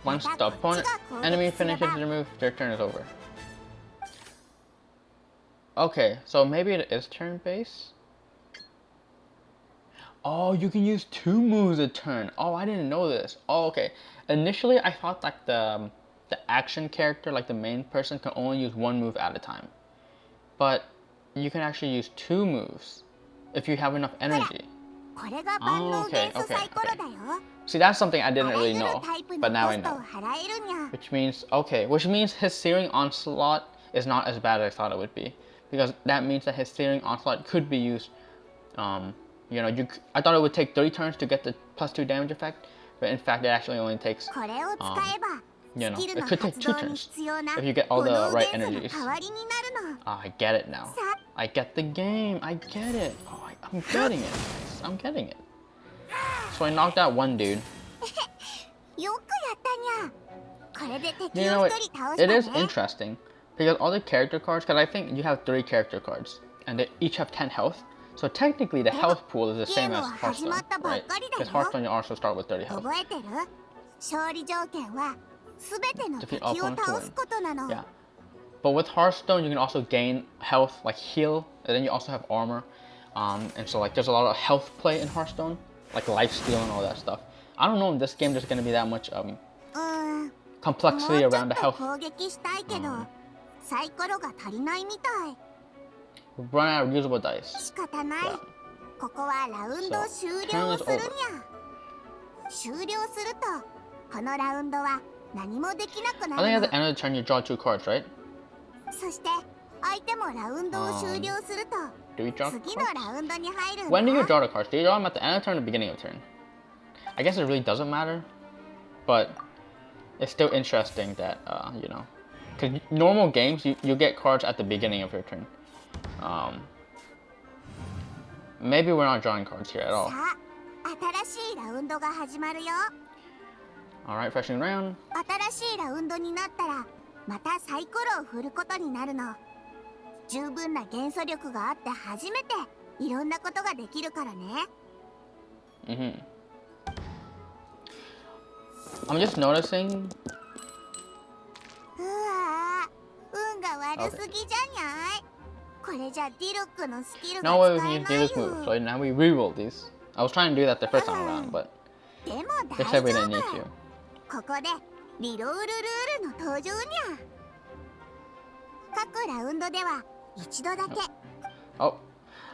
S1: Once the opponent enemy finishes their move, their turn is over. Okay, so maybe it is turn-based. Oh, you can use 2 moves a turn. Oh, I didn't know this. Oh, okay. Initially, I thought like the action character, like the main person, can only use 1 move at a time. But you can actually use 2 moves if you have enough energy. Oh, okay. See, that's something I didn't really know, but now I know. Which means his Searing Onslaught is not as bad as I thought it would be. because that means that his Searing Onslaught could be used. You know, I thought it would take 3 turns to get the +2 damage effect, but in fact it actually only takes, you know, it could take 2 turns if you get all the right energies. Oh, I get it now. I get the game. I get it. Oh, I'm getting it. I'm getting it. So I knocked out one dude. You know what? It is interesting because all the character cards, because I think you have 3 character cards and they each have 10 health. So technically the health pool is the same as Hearthstone, right? Because Hearthstone you also start with 30 health. Defeat all opponents to win. Yeah. But with Hearthstone you can also gain health, like heal, and then you also have armor. And so like there's a lot of health play in Hearthstone, like lifesteal and all that stuff. I don't know if this game there's gonna be that much complexity around the health. Run out of usable dice. Yeah. So, turn is over. I think at the end of the turn you draw 2 cards, right? Do we draw cards? When do you draw the cards? Do you draw them at the end of the turn or the beginning of the turn? I guess it really doesn't matter, but it's still interesting that, you know, because normal games, you get cards at the beginning of your turn. Maybe we're not drawing cards here at all. Alright, fresh new round. I'm just noticing. No way we can use this move, so now we reroll these. I was trying to do that the first time around, but they said we didn't need to. Oh,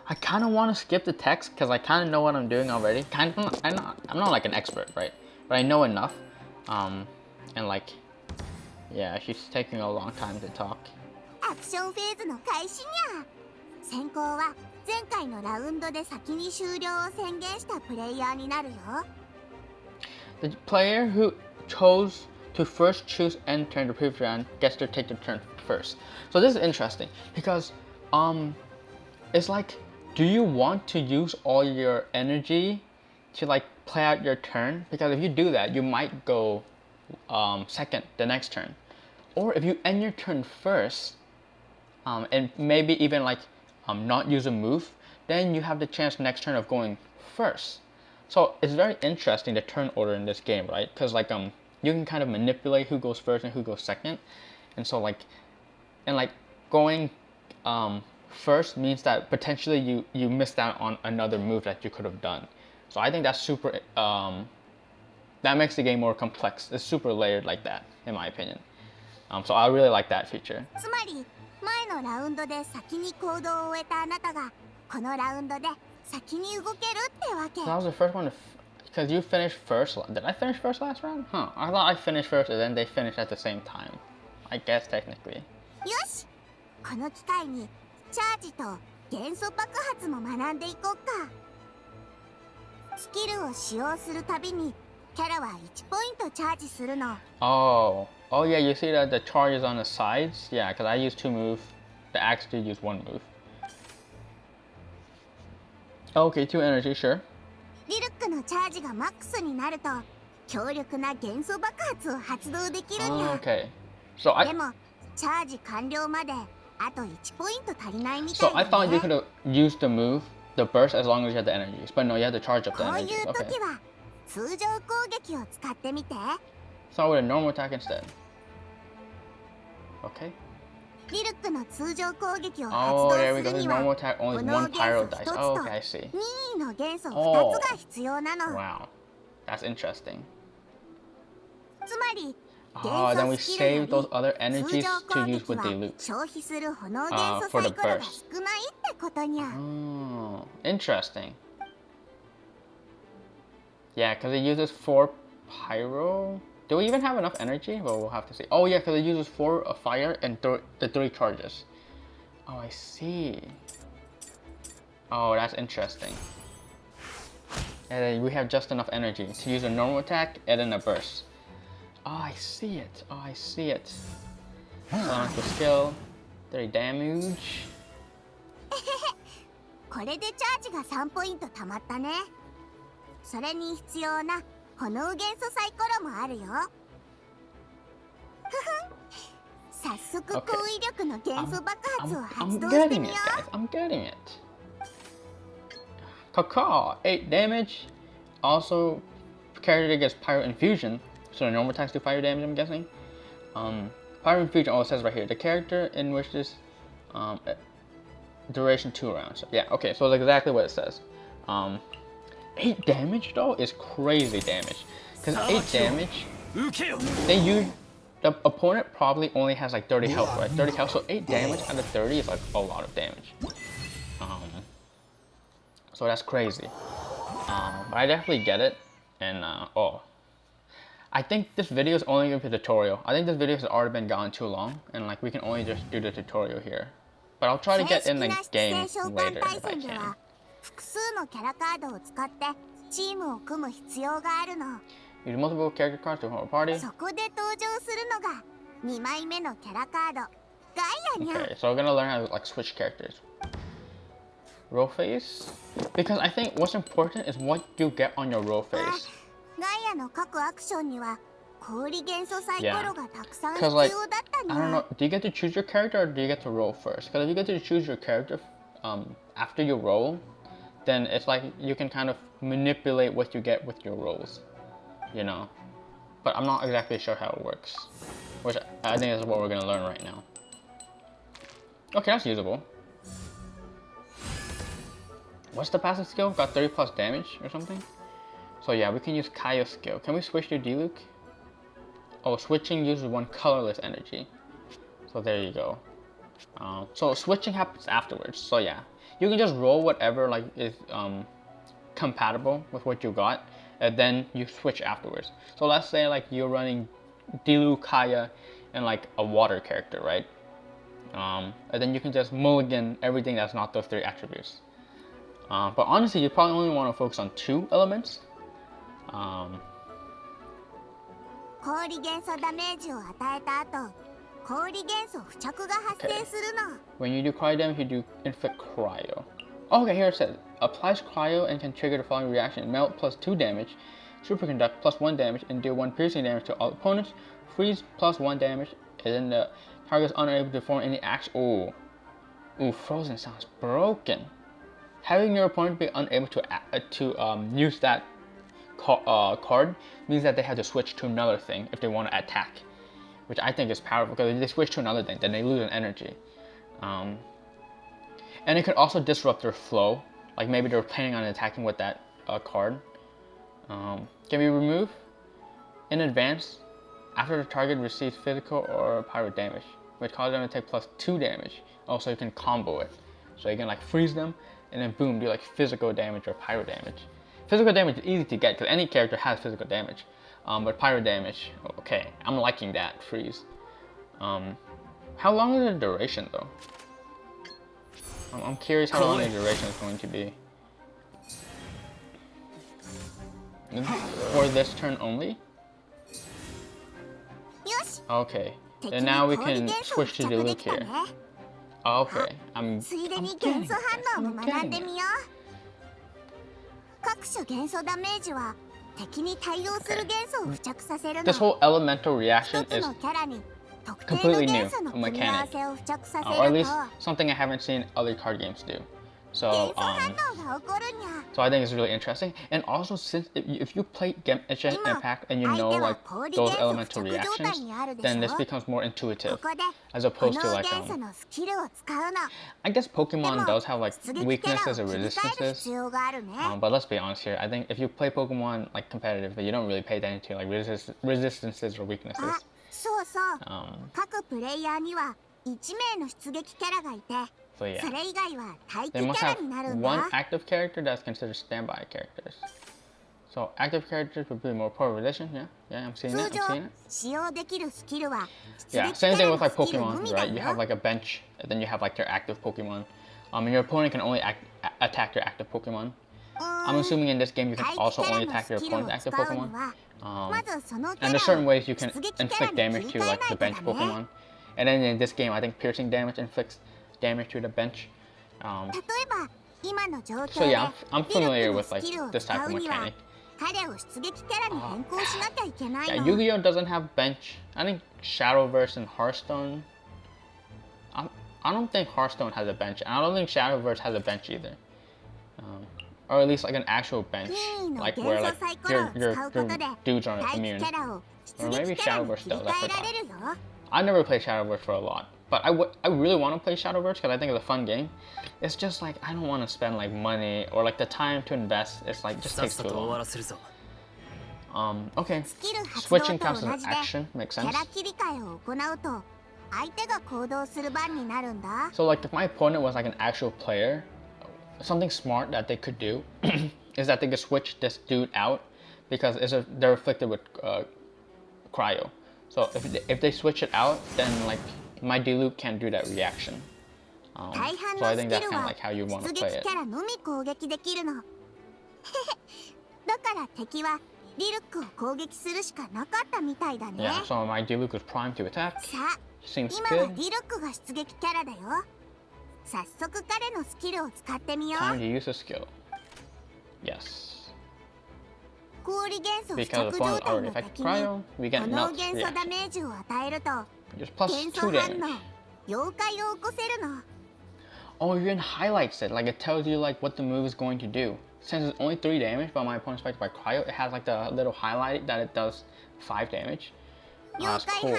S1: I kind of want to skip the text because I kind of know what I'm doing already. I'm not like an expert, right? But I know enough. And like, yeah, she's taking a long time to talk. The player who chose to first choose end turn the previous round gets to take the turn first. So this is interesting because it's like, do you want to use all your energy to like play out your turn? Because if you do that, you might go second the next turn. Or if you end your turn first, and maybe even like not use a move, then you have the chance next turn of going first. So it's very interesting the turn order in this game, right? Because like you can kind of manipulate who goes first and who goes second, and so like going first means that potentially you missed out on another move that you could have done. So I think that's super. That makes the game more complex. It's super layered like that, in my opinion. So I really like that feature. So that was the first one because you finished first. Did I finish first last round? Huh. I thought I finished first and then they finished at the same time. I guess technically. Oh yeah, you see that the charge is on the sides? Yeah, because I used 2 moves. The axe did use 1 move. Okay, 2 energy, sure. Okay. So I thought you could have used the move, the burst, as long as you had the energies. But no, you had to charge up the energies. Okay. Start with a normal attack instead. Okay. Oh, there we go. This normal attack only 1 pyro dice. Oh, okay, I see. Oh. Wow. That's interesting. Oh, then we save those other energies to use with the loot. For the burst. Oh, interesting. Yeah, because it uses 4 pyro. Do we even have enough energy? Well, we'll have to see. Oh yeah, because it uses 4 fire and the 3 charges. Oh, I see. Oh, that's interesting. And then we have just enough energy to use a normal attack and then a burst. Oh, I see it. Oh, I see it. Sonic skill, 30 damage.
S3: これでチャージが3ポイント貯まったね。それに必要な炎元素サイコロもあるよ。早速高威力の元素爆発を発動してみよう。
S1: I'm getting it. Caw, 8 damage. Also, character gets Pyro Infusion. So the normal attacks do fire damage, I'm guessing. Pyro Infusion, it says right here. The character in which this duration 2 rounds. So, yeah, okay, so that's exactly what it says. 8 damage though is crazy damage. Because 8 damage, the opponent probably only has like 30 health, right? 30 health, so 8 damage out of 30 is like a lot of damage. So that's crazy. But I definitely get it. And I think this video is only going to be a tutorial. I think this video has already been gone too long. And like we can only just do the tutorial here. But I'll try to get in the game later if I can.
S3: 複数のキャラカードを使ってチームを組む必要があるの。
S1: Use multiple character cards to form a party.
S3: そこで登場するのが2枚目のキャラカード、ガイアにゃ。
S1: Okay, so we're gonna learn how to like switch characters. Roll face? Because I think what's important is what you get on your roll face.
S3: ガイアの各アクションには氷元素サイコロがたくさん必
S1: Because
S3: 要
S1: like,
S3: だったに
S1: I don't
S3: ゃ。
S1: know, do you get to choose your character or do you get to roll first? Because if you get to choose your character after you roll, then it's like you can kind of manipulate what you get with your rolls, you know? But I'm not exactly sure how it works, which I think is what we're gonna learn right now. Okay, that's usable. What's the passive skill? Got 30 plus damage or something? So yeah, we can use Kaio's skill. Can we switch to Diluc? Oh, switching uses 1 colorless energy. So there you go. So switching happens afterwards. So yeah, you can just roll whatever like is compatible with what you got, and then you switch afterwards. So let's say like you're running Diluc, Kaia, and like a water character, right? And then you can just mulligan everything that's not those 3 attributes. But honestly, you probably only want to focus on 2 elements.
S3: 氷元素ダメージを与えた後、氷元素付着が発生するの。
S1: When you do cryo damage, you do inflict cryo. Oh, okay, here it says applies cryo and can trigger the following reaction: melt plus 2 damage, superconduct plus 1 damage, and deal 1 piercing damage to all opponents. Freeze plus 1 damage, and then the target is unable to perform any action. Ooh, frozen sounds broken. Having your opponent be unable to use that card means that they have to switch to another thing if they want to attack, which I think is powerful because if they switch to another thing, then they lose an energy. And it could also disrupt their flow, like maybe they're planning on attacking with that card. Can we remove in advance after the target receives physical or pyro damage, which causes them to take plus 2 damage. Also, you can combo it, so you can like freeze them and then boom, do like physical damage or pyro damage. Physical damage is easy to get because any character has physical damage, but pyro damage, okay, I'm liking that freeze. How long is the duration though? I'm curious how long the duration is going to be. For this turn only? Okay, then now we can switch to Diluc here. Okay, I'm getting it. I'm getting it.
S3: 各種元素ダメージは敵に対応する元素を付着させるの。
S1: This whole elemental reaction
S3: 一つ
S1: is
S3: のキャラに特定の
S1: completely new
S3: 元素の組み合わせを付着させ
S1: or at
S3: る
S1: least
S3: と
S1: something I haven't seen other card games do.
S3: 元
S1: So
S3: 素反応が起こるにゃ。
S1: so I think it's really interesting. And also, since if you play Genshin Impact and you know like those elemental reactions, then this becomes more
S3: こ
S1: intuitive
S3: こで
S1: as
S3: こ
S1: opposed
S3: の
S1: to like
S3: 元素のスキルを使うの。
S1: I guess Pokemon does have like
S3: 出撃キャラ
S1: weaknesses
S3: を
S1: or
S3: 切り替える
S1: resistances.
S3: 必要があるね。
S1: But let's be honest here. I think if you play Pokemon like competitively, you don't really pay attention to like resistances or
S3: あ、
S1: weaknesses.
S3: そうそう。各プレイヤーには1名の出撃キャラがいて、
S1: So yeah,
S3: それ以外は待機
S1: they
S3: キ
S1: must
S3: ャラ
S1: have
S3: になるん
S1: one
S3: だ。
S1: active character that's considered standby characters. So active characters would be more polarization. Yeah, I'm seeing it. Yeah, same thing with like Pokemon, right? You have like a bench, and then you have like your active Pokemon. And your opponent can only attack your active Pokemon. I'm assuming in this game you can also only attack your opponent's active Pokemon. And there's certain ways you can inflict damage to like the bench Pokemon. And then in this game, I think piercing damage inflicts damage to the bench. So yeah, I'm familiar with like this type of mechanic. Yeah, Yu-Gi-Oh doesn't have bench. I think Shadowverse and Hearthstone. I don't think Hearthstone has a bench, and I don't think Shadowverse has a bench either. Or at least like an actual bench, like where like your dudes aren't immune. Or maybe Shadowverse does. I forgot. I never played Shadowverse for a lot, but I really want to play Shadowverse because I think it's a fun game. It's just like I don't want to spend like money or like the time to invest. It's like just takes too long. Okay, switching counts as action, makes sense. So like if my opponent was like an actual player, something smart that they could do is that they could switch this dude out because they're afflicted with cryo. So if they switch it out, then like my Diluc can't do that reaction. So I think that's kind of like how you want to play it. Yeah, so my Diluc is primed to attack. Seems good. Time to use a skill. Yes. Because the opponent already affected cryo, we get melt reaction. Just plus 2 damage. Oh, you can highlights it, like it tells you like what the move is going to do. Since it's only 3 damage, but my opponent's affected by cryo, it has like the little highlight that it does 5 damage. That's cool.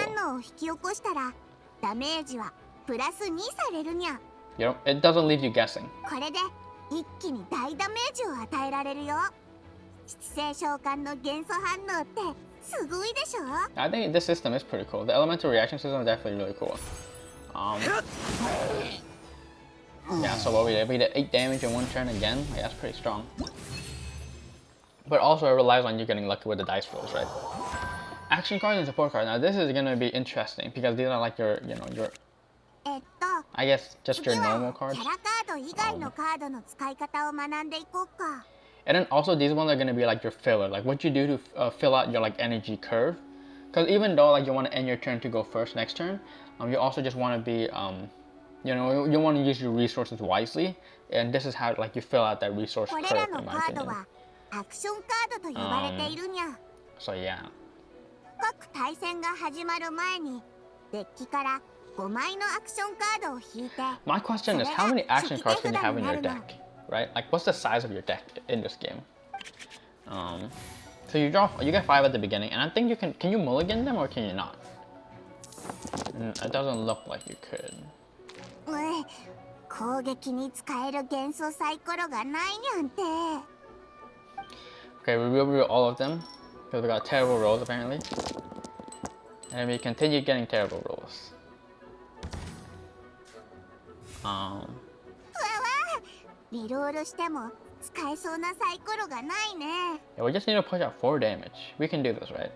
S1: You know, it doesn't leave you guessing. I think this system is pretty cool. The elemental reaction system is definitely really cool. Yeah, so what we did 8 damage in 1 turn again. Like, that's pretty strong. But also it relies on you getting lucky with the dice rolls, right? Action cards and support cards. Now this is gonna be interesting because these are like your, you know, your, I guess just your normal cards. And then also these ones are gonna be like your filler, like what you do to fill out your like energy curve. Because even though like you want to end your turn to go first next turn, you also just want to be, you know, you want to use your resources wisely, and this is how like you fill out that resource curve, in my opinion. So yeah. My question is, how many action cards can you have in your deck, right? Like, what's the size of your deck in this game? So you get 5 at the beginning, and I think you can you mulligan them or can you not? It doesn't look like you could. Okay, we will reveal all of them because we got terrible rolls apparently, and we continue getting terrible rolls. Yeah, we just need to push out 4 damage. We can do this, right?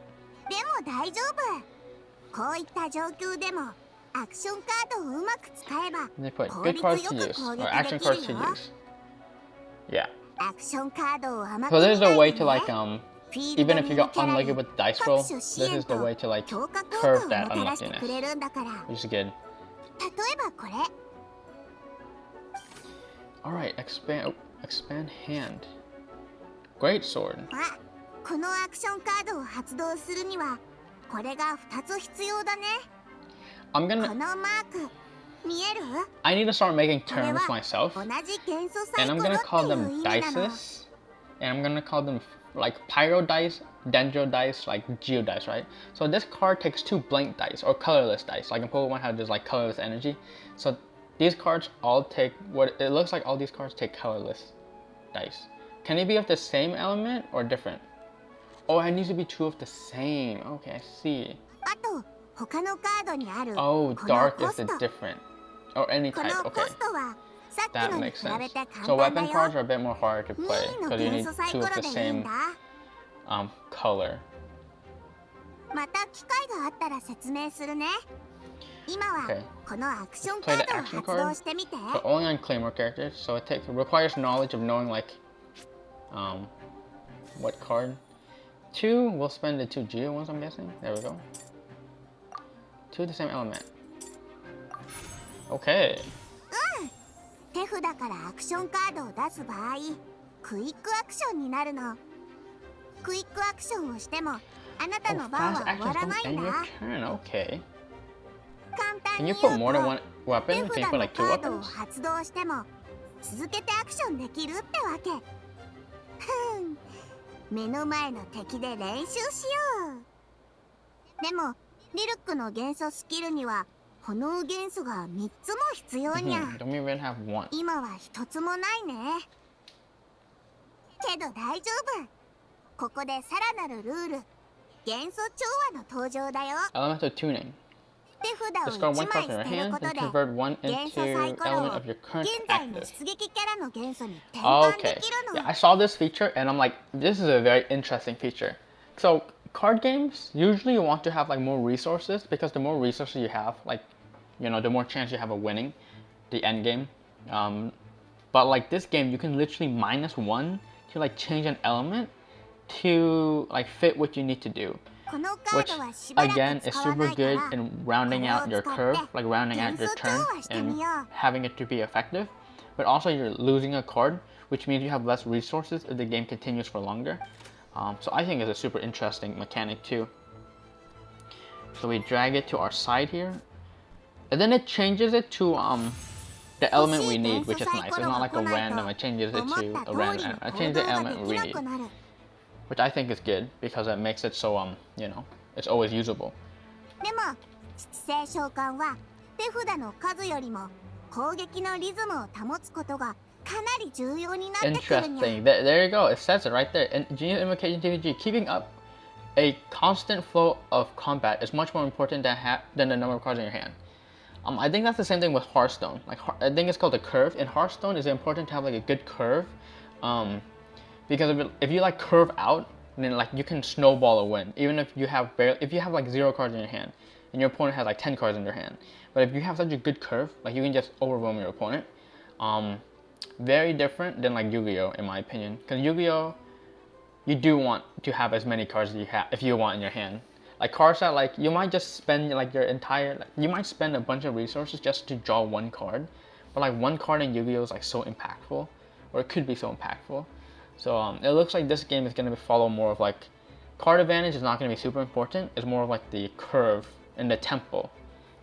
S1: They put good cards to use, or action cards to use. Yeah. So this is a way to like, even if you got unlucky with the dice roll, this is the way to like curve that unluckiness, which is good. Alright, expand hand. Great sword. I need to start making terms myself, and I'm gonna call them dices, and I'm gonna call them like pyro dice, dendro dice, like geo dice, right? So this card takes 2 blank dice or colorless dice. Like in Pokemon have this like colorless energy. So these cards all take what it looks like. All these cards take colorless dice. Can they be of the same element or different? Oh, it needs to be 2 of the same. Okay, I see. Oh, dark is the different. Or any type, okay. That makes sense. So weapon cards are a bit more harder to play because you need 2 of the same color.
S3: また機会があったら説明するね。今は
S1: Okay.
S3: このアクションカ
S1: Play
S3: ー
S1: the
S3: ドを
S1: action
S3: 発
S1: card,
S3: 動してみて。
S1: but only on Claymore characters, so it requires knowledge of knowing like what card. 2, we'll spend the 2 Geo ones, I'm guessing. There we go. 2 the same element. Okay.
S3: 手札からアクションカードを出す場合、クイックアクションになるの。クイックアクションをしてもあなた
S1: Oh,
S3: の番
S1: fast
S3: は終わ
S1: actions
S3: ら
S1: don't
S3: ないん
S1: end
S3: だ。
S1: your turn. Okay.
S3: 簡単
S1: Can
S3: に
S1: you
S3: 言う
S1: put more than one
S3: と、
S1: weapon?
S3: 手
S1: Can you
S3: 札
S1: put
S3: の
S1: like
S3: カ
S1: 2
S3: ードを
S1: weapons?
S3: 発動しても続けてアクションできるってわけ。ふん、目の前の敵で練習しよう。でもリルックの元素スキルには炎元素が3つも必要にゃ。
S1: Don't even have one.
S3: 今は1つもないね。けど大丈夫。ここでさらなるルール、元素調和の登場だよ。
S1: Elemental tuning.
S3: 手札
S1: Discard
S3: を
S1: one
S3: 1
S1: card
S3: 枚
S1: from your
S3: 捨てる
S1: hand
S3: こと
S1: and
S3: で
S1: convert one
S3: 元素サイ
S1: into
S3: コロ
S1: element
S3: を
S1: of your current
S3: 現在の
S1: active.
S3: 出撃キャラの元素に転換で
S1: Okay.
S3: きるの。
S1: Yeah, I saw this feature and I'm like, this is a very interesting feature. So card games usually you want to have like more resources because the more resources you have, like, you know, the more chance you have of winning the end game. But like this game, you can literally -1 to like change an element to like fit what you need to do.
S3: このカー
S1: Which
S3: ドはしばら
S1: again
S3: く
S1: is
S3: 使わ
S1: super
S3: ないか
S1: good
S3: ら、
S1: in rounding out your curve, like rounding out your turn and having it to be effective. But also you're losing a card, which means you have less resources if the game continues for longer. So I think it's a super interesting mechanic too. So we drag it to our side here, and then it changes it to the element we need, which is nice. It's not like a random. It changes it to a random. I changed the element we need, which I think is good because it makes it so you know, it's always usable.
S3: でも七星召喚は手札の数よりも攻撃のリズムを保つことがかなり重要になってくるにゃ。
S1: Interesting. There you go. It says it right there. In Genius Invocation TVG, keeping up a constant flow of combat is much more important than the number of cards in your hand. I think that's the same thing with Hearthstone. Like I think it's called the curve. In Hearthstone, it's important to have like a good curve, because if you like curve out, then like you can snowball a win. Even if you have like 0 cards in your hand, and your opponent has like 10 cards in their hand. But if you have such a good curve, like you can just overwhelm your opponent. Very different than like Yu-Gi-Oh in my opinion, because Yu-Gi-Oh, you do want to have as many cards as you have if you want in your hand. Like cards that like you might just spend like your entire, like, you might spend a bunch of resources just to draw one card, but like one card in Yu-Gi-Oh is like so impactful, or it could be so impactful. So it looks like this game is gonna follow more of like card advantage is not gonna be super important. It's more of like the curve and the tempo.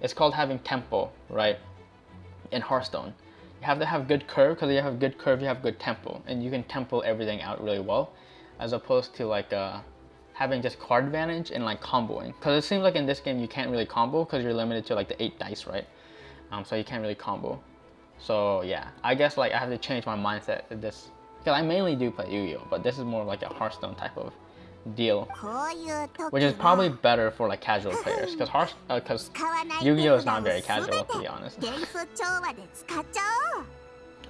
S1: It's called having tempo, right? In Hearthstone, you have to have good curve, because you have good curve, you have good tempo, and you can tempo everything out really well, as opposed to like having just card advantage and like comboing. Because it seems like in this game you can't really combo because you're limited to like the 8 dice, right? So you can't really combo. So yeah, I guess like I have to change my mindset to this, because I mainly do play Yu-Gi-Oh, but this is more like a Hearthstone type of deal, which is probably better for like casual players, because Yu-Gi-Oh is not very casual, to be honest.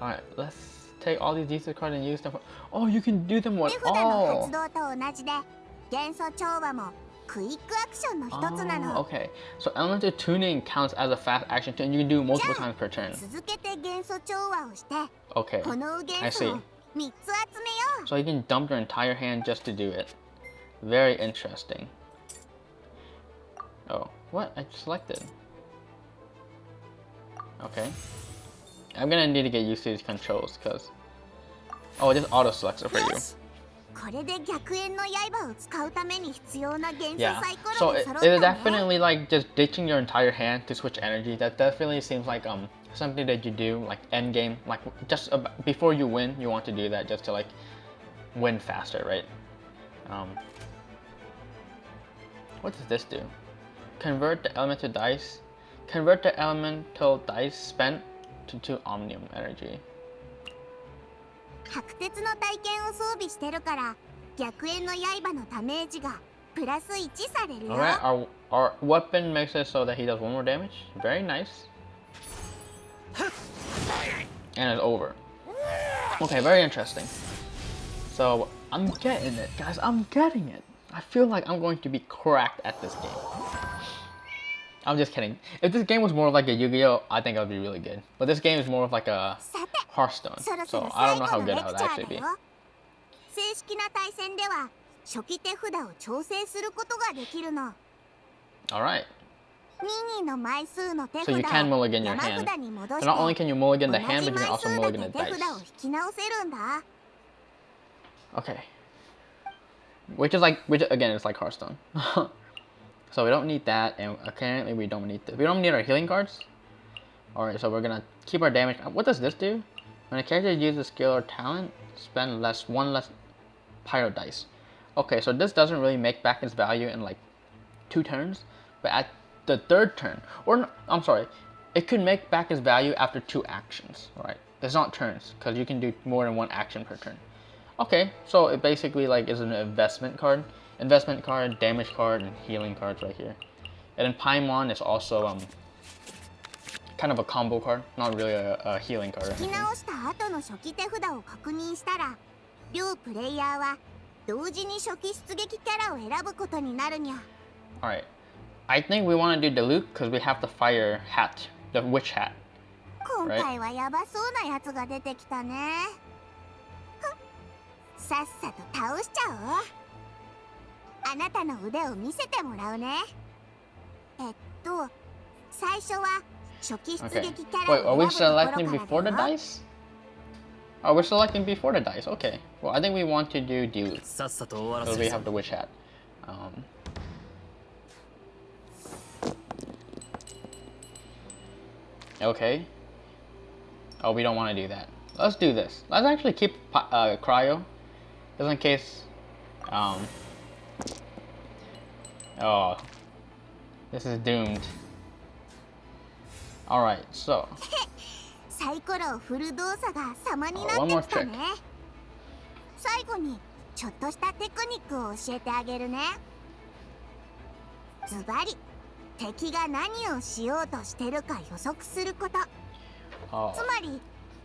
S1: Alright, let's take all these decent cards and use them for, oh, you can do them with, oh. Okay, so elemental tuning counts as a fast action turn. You can do multiple times per turn. Okay, I see. So you can dump your entire hand just to do it. Very interesting. Oh, what? I selected. Okay. I'm gonna need to get used to these controls, because... Oh, it just auto-selects it for you. Yeah, so it's definitely like just ditching your entire hand to switch energy. That definitely seems like something that you do like end game, like just before you win, you want to do that just to like win faster, right? What does this do? Convert the elemental dice. Convert the elemental dice spent to omnium energy.
S3: 白鉄の体験を装備してるから逆縁の刃のダメージがプラス1されるよ。
S1: Alright, our weapon makes it so that he does 1 more damage. Very nice. And it's over. Okay, very interesting. So I'm getting it, guys. I'm getting it. I feel like I'm going to be cracked at this game. I'm just kidding. If this game was more like a Yu-Gi-Oh, I think it would be really good. But this game is more of like a Hearthstone, so I don't know how good it would actually be.
S3: 正式な対戦では初期手札を調整することができるの。
S1: Alright.
S3: 任意の枚数の手札
S1: So
S3: を
S1: you can mulligan your
S3: 山
S1: hand.
S3: 札に戻
S1: And
S3: して
S1: not only can you mulligan the
S3: 同
S1: hand,
S3: じ
S1: but you can
S3: 枚
S1: also
S3: 数だ
S1: mulligan
S3: け
S1: the
S3: 手札を
S1: dice.
S3: 引き直せるんだ。
S1: Okay. Which again, it's like Hearthstone. So we don't need that, and apparently we don't need this. We don't need our healing cards. Alright, so we're gonna keep our damage. What does this do? When a character uses a skill or talent, spend one less pyro dice. Okay, so this doesn't really make back its value in like 2 turns, but at the 3rd turn, or I'm sorry, it could make back its value after 2 actions, right? It's not turns, because you can do more than 1 action per turn. Okay, so it basically like is an investment card, damage card, and healing cards right here. And then Paimon is also kind of a combo card, not really a healing card.
S3: 引き直した後の初期手札を確認したら、両プレイヤーは同時に初期出撃キャラを選ぶことになるにゃ。
S1: Alright, I think we want to do the Luke because we have the fire hat, the witch hat.
S3: 今回はヤバそうなやつが出てきたね。さっさと倒しちゃおう。あなたの腕を見せてもらうね。最初は初期出
S1: Okay.
S3: 撃キャ
S1: Wait,
S3: ラ
S1: are
S3: を
S1: we
S3: 選ぶとこ
S1: selecting
S3: ろ
S1: before
S3: か
S1: the
S3: らだよ。
S1: dice? Oh, we're selecting before the dice. Okay. Well, I think we want to do the Luke
S2: さっさと終わら
S1: because
S2: せ
S1: we
S2: るぞ
S1: have the witch hat. Okay. Oh, we don't want to do that. Let's do this. Let's actually keep cryo, just in case. Oh, this is doomed. All right, so.
S3: サイコロを振る動作が様に
S1: one
S3: な
S1: more
S3: ってきた
S1: trick.
S3: ね。最後にちょっとしたテクニックを教えてあげるね。ズバリ敵が何をしようとしてるか予測すること。
S1: Oh.
S3: つまり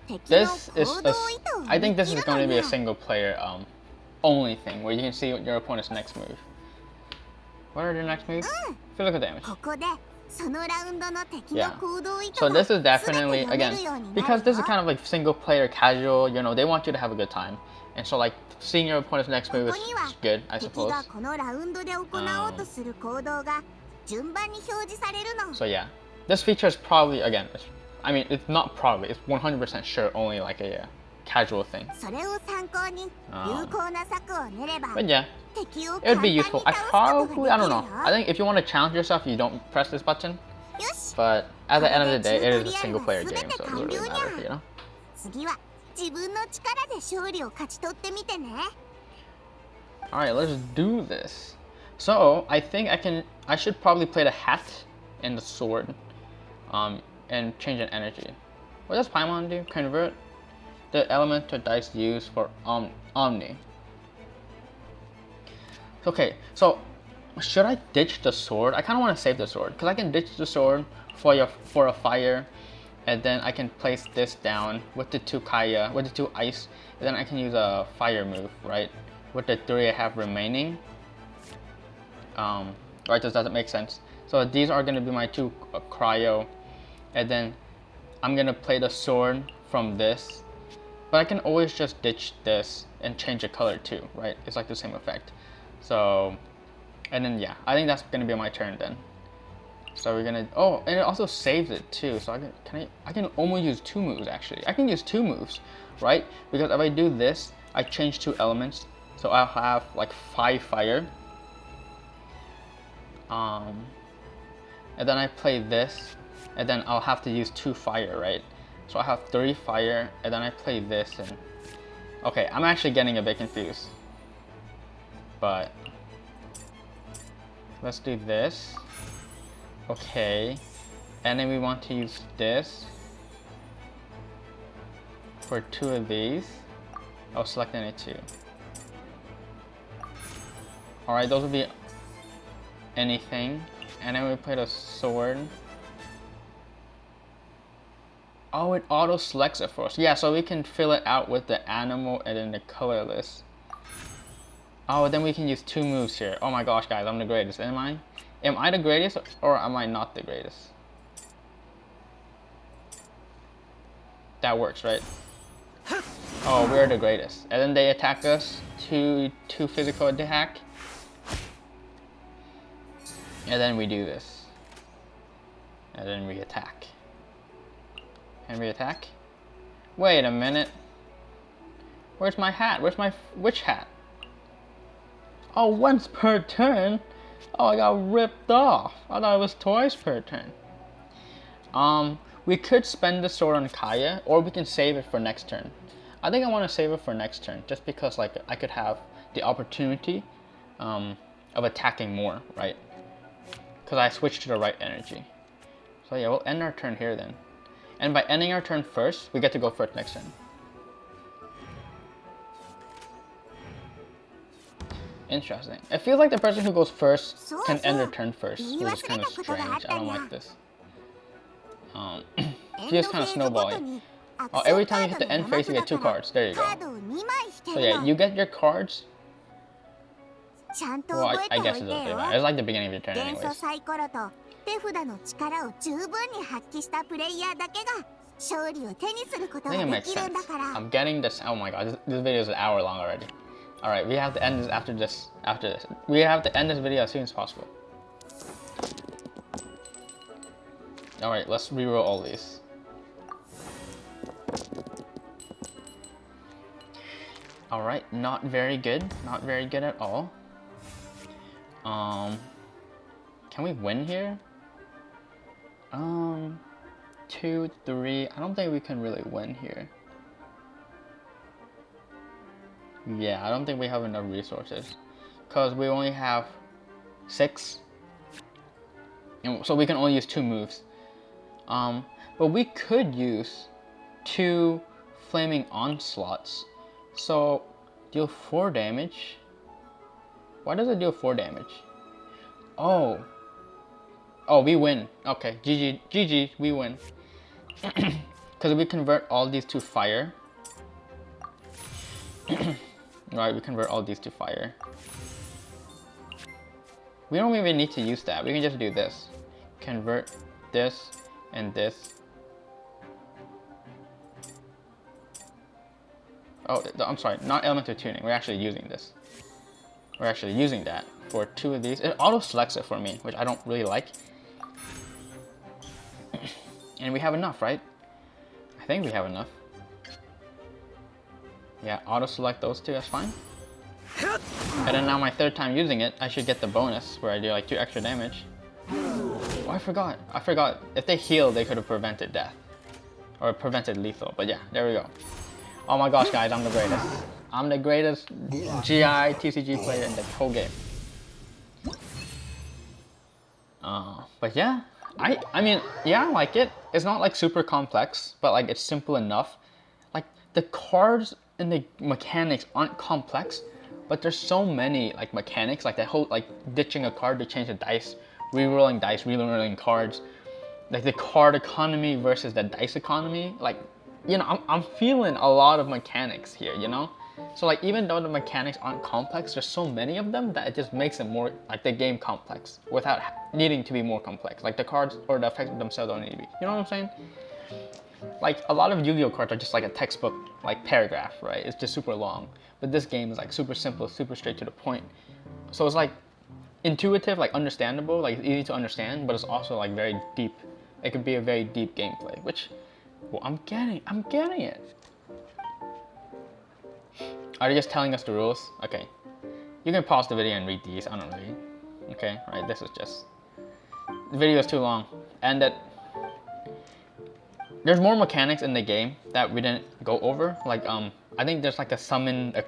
S3: 敵の
S1: This is
S3: 行動意図を
S1: I think
S3: 見
S1: this
S3: 切
S1: is
S3: る
S1: going
S3: の
S1: to be a
S3: にゃ。
S1: single player only thing where you can see your opponent's next move. What are their next moves? Physical damage.
S3: ここでそのラウンドの敵の
S1: Yeah.
S3: 行動意図
S1: So
S3: が
S1: this is
S3: 全て
S1: definitely
S3: 読め
S1: again
S3: るようになる
S1: because this is
S3: よ。
S1: kind of like single player casual. You know, they want you to have a good time, and so like seeing your opponent's next move
S3: ここには
S1: is good, I
S3: 敵
S1: suppose.
S3: がこのラウンドで行おうとする行動が順番に表示されるの。
S1: So yeah, this feature is probably again. I mean, it's not probably. It's 100% sure only like a casual thing.
S3: それを参考に有効な策を練れば
S1: But yeah,
S3: 敵を
S1: it
S3: 簡
S1: would
S3: 単
S1: be
S3: に
S1: useful.
S3: 倒
S1: I
S3: すことができる
S1: probably
S3: よ。
S1: I don't know. I think if you want to challenge yourself, you don't press this button.
S3: よし、
S1: But at the end of the day, it is a single player game, so it doesn't really matter, you know.
S3: 次は自分の力で勝利を勝ち取ってみてね。
S1: All right, let's do this. So I think I should probably play the hat and the sword, and change an energy. What does Paimon do? Convert the element to dice used for Omni. Okay, so should I ditch the sword? I kind of want to save the sword because I can ditch the sword for a fire, and then I can place this down with the 2 ice, and then I can use a fire move, right? With the 3 I have remaining. Right, does that make sense? So these are going to be my 2 cryo, and then I'm going to play the sword from this, but I can always just ditch this and change the color too, right? It's like the same effect. So, and then yeah, I think that's going to be my turn then. So we're gonna, oh, and it also saves it too. So I can almost use 2 moves actually. I can use 2 moves, right? Because if I do this, I change 2 elements. So I'll have like 5 fire. And then I play this, and then I'll have to use 2 fire, right? So I have 3 fire, and then I play this, and okay, I'm actually getting a bit confused. But let's do this. Okay, and then we want to use this for 2 of these. I'll select any 2. Alright, those will be anything. And then we play the sword. Oh, it auto selects it for us. Yeah, so we can fill it out with the animal and then the colorless. Oh, then we can use 2 moves here. Oh my gosh, guys, I'm the greatest. Am I? Am I the greatest or am I not the greatest? That works, right? Oh, we're the greatest. And then they attack us. Two physical attack. And then we do this. And then we attack. Can we attack? Wait a minute. Where's my hat? Where's my witch hat? Oh, once per turn? Oh, I got ripped off. I thought it was twice per turn. We could spend the sword on Kaya, or we can save it for next turn. I think I want to save it for next turn, just because like I could have the opportunity of attacking more, right? Because I switched to the right energy. So yeah, we'll end our turn here then. And by ending our turn first, we get to go first next turn. Interesting. It feels like the person who goes first can end their turn first, which is kind of strange. I don't like this. Feels kind of snowballing. Oh, every time you hit the end phase, you get 2 cards. There you go. So yeah, you get your cards. Well, I guess it doesn't really matter. It's like the beginning of your turn anyways. I think it makes sense. I'm getting this. Oh my god, this video is an hour long already. Alright, we have to end this after this. We have to end this video as soon as possible. Alright, let's reroll all these. Alright, not very good. Not very good at all. Can we win here? 2, 3. I don't think we can really win here. Yeah, I don't think we have enough resources. Because we only have 6. And so we can only use 2 moves. But we could use 2 flaming onslaughts. So deal 4 damage. Why does it deal 4 damage? Oh, we win. Okay, GG, we win. Because we convert all these to fire. Right, we convert all these to fire. We don't even need to use that. We can just do this. Convert this and this. Oh, I'm sorry, not elemental tuning. We're actually using this. We're actually using that for 2 of these. It auto selects it for me, which I don't really like. And we have enough, right? I think we have enough. Yeah, auto select those 2, that's fine. And then now my 3rd time using it, I should get the bonus where I do like 2 extra damage. Oh, I forgot. If they heal, they could have prevented death. Or prevented lethal, but yeah, there we go. Oh my gosh, guys, I'm the greatest. I'm the greatest GITCG player in the whole game. But yeah, I mean, yeah, I like it. It's not like super complex, but like it's simple enough. Like the cards and the mechanics aren't complex, but there's so many like mechanics, like the whole like ditching a card to change the dice, re-rolling dice, re-rolling cards, like the card economy versus the dice economy. Like, you know, I'm feeling a lot of mechanics here, you know? So like even though the mechanics aren't complex, there's so many of them that it just makes it more like the game complex without needing to be more complex. Like the cards or the effects themselves don't need to be. You know what I'm saying? Like a lot of Yu-Gi-Oh cards are just like a textbook like paragraph, right? It's just super long. But this game is like super simple, super straight to the point. So it's like intuitive, like understandable, like easy to understand, but it's also like very deep. It could be a very deep gameplay, which, well, I'm getting it. Are they just telling us the rules? Okay. You can pause the video and read these. I don't read. Okay, right, this is just... The video is too long. And that... There's more mechanics in the game that we didn't go over. Like, I think there's like a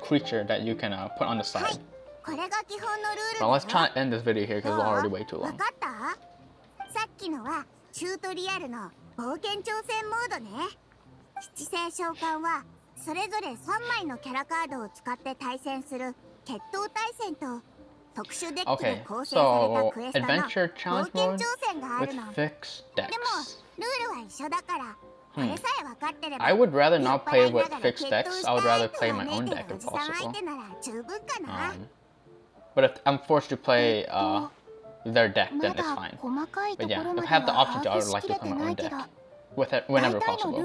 S1: creature that you can put on the side. But let's try to end this video here because it's already way too long. Okay, so adventure challenge mode with fixed decks. I would rather not play with fixed decks. I would rather play my own deck if possible. But if I'm forced to play their deck, then it's fine. But yeah, if I have the option to, I would like to play my own deck with it whenever possible.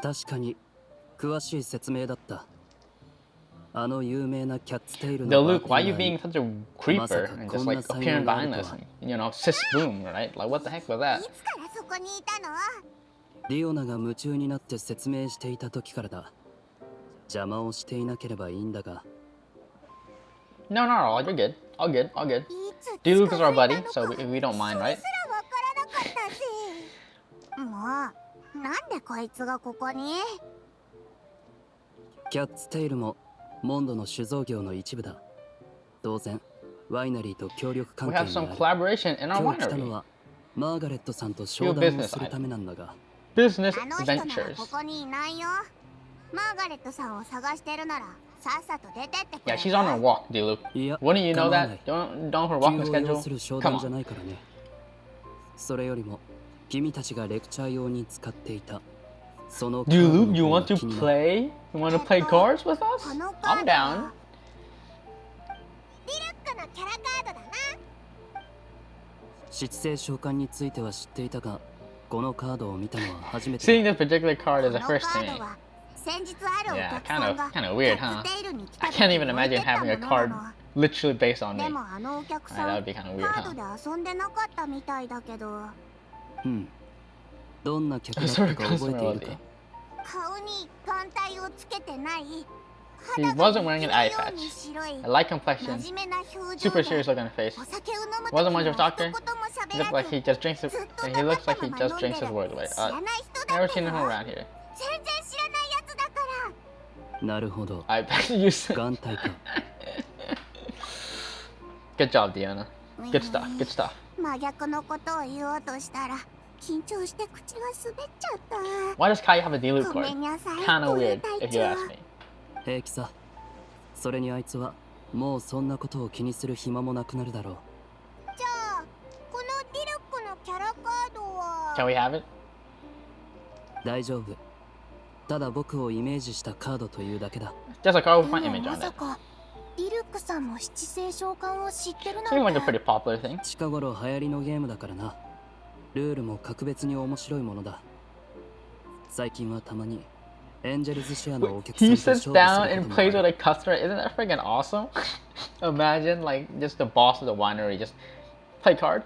S5: 確かに詳しい説明だった。あの有名なキャッツテイル
S1: The
S5: の
S1: Luke, why are you being such a creeper and just like appearing behind us? You know, sis boom, right? Like what the heck was that?
S5: リオナが夢中になって説明していた時からだ。邪魔をしていなければいいんだが。
S1: No, no, you're good. All good, all good. Luke is our buddy, so we don't mind, right?
S3: もう、なんでこいつがここに？
S5: キャッツテイルもモンドの酒造業の一部だ。当然、ワイナリーと協力関係にある。今日来たのはマーガレットさんと商談をするためなんだが。
S1: Business ventures.
S3: あの人ならここにいないよ。マーガレットさんを探してるならさっさと出てってくれ。
S1: Yeah, she's on her walk, Luke. Wouldn't you know that? Don't her walking schedule? Come on.
S5: それよりも君たちがレクチャー用に使っていた。
S1: Dude, Luke, you want to play? You want to play cards with us? I'm down.
S3: ディルックのキャラカードだな。
S5: 失勢召喚については知っていたが、このカードを見たのは初めて。
S1: Seeing this particular card is the first thing. Yeah, kind of weird, huh? I can't even imagine having a card literally based on me. That would be kind of weird, huh?
S5: どんな客だったか覚えているか。
S3: 顔に眼帯をつけてない。
S1: He wasn't wearing an eye patch. A light complexion, super serious look on his face. Wasn't much of a talker. He looked like he just drinks his, he looks like he just drinks his words away. Never seen him around here.
S5: なるほど。
S1: I bet you said.
S5: 眼帯か。
S1: Good job, Diana. Good stuff. Good stuff.
S3: 真逆のことを言おうとしたら緊張して口が滑っちゃった。
S1: Why does Kai have a Diluc card? Kinda weird, if you ask me.
S5: 平気さ。それにあいつはもうそんなことを気にする暇もなくなるだろう。
S3: じゃあこのディルックのキャラカードは
S1: Can we have it?
S5: 大丈夫。ただ僕をイメージしたカードというだけだ。
S1: Just a card with my image on it.
S3: まさかディルックさんも七星召喚を知ってるなんて。
S1: Seems like a pretty popular thing.
S5: 近頃流行りのゲームだからな。ルールも格別に面白いものだ。最近はたまにエンジェルズシェアのお客さん
S1: He
S5: と
S1: sits
S5: 勝負
S1: down
S5: する
S1: and
S5: こともあ
S1: plays
S5: る。
S1: with a customer. Isn't that freaking awesome? Imagine like just the boss of the winery just play card.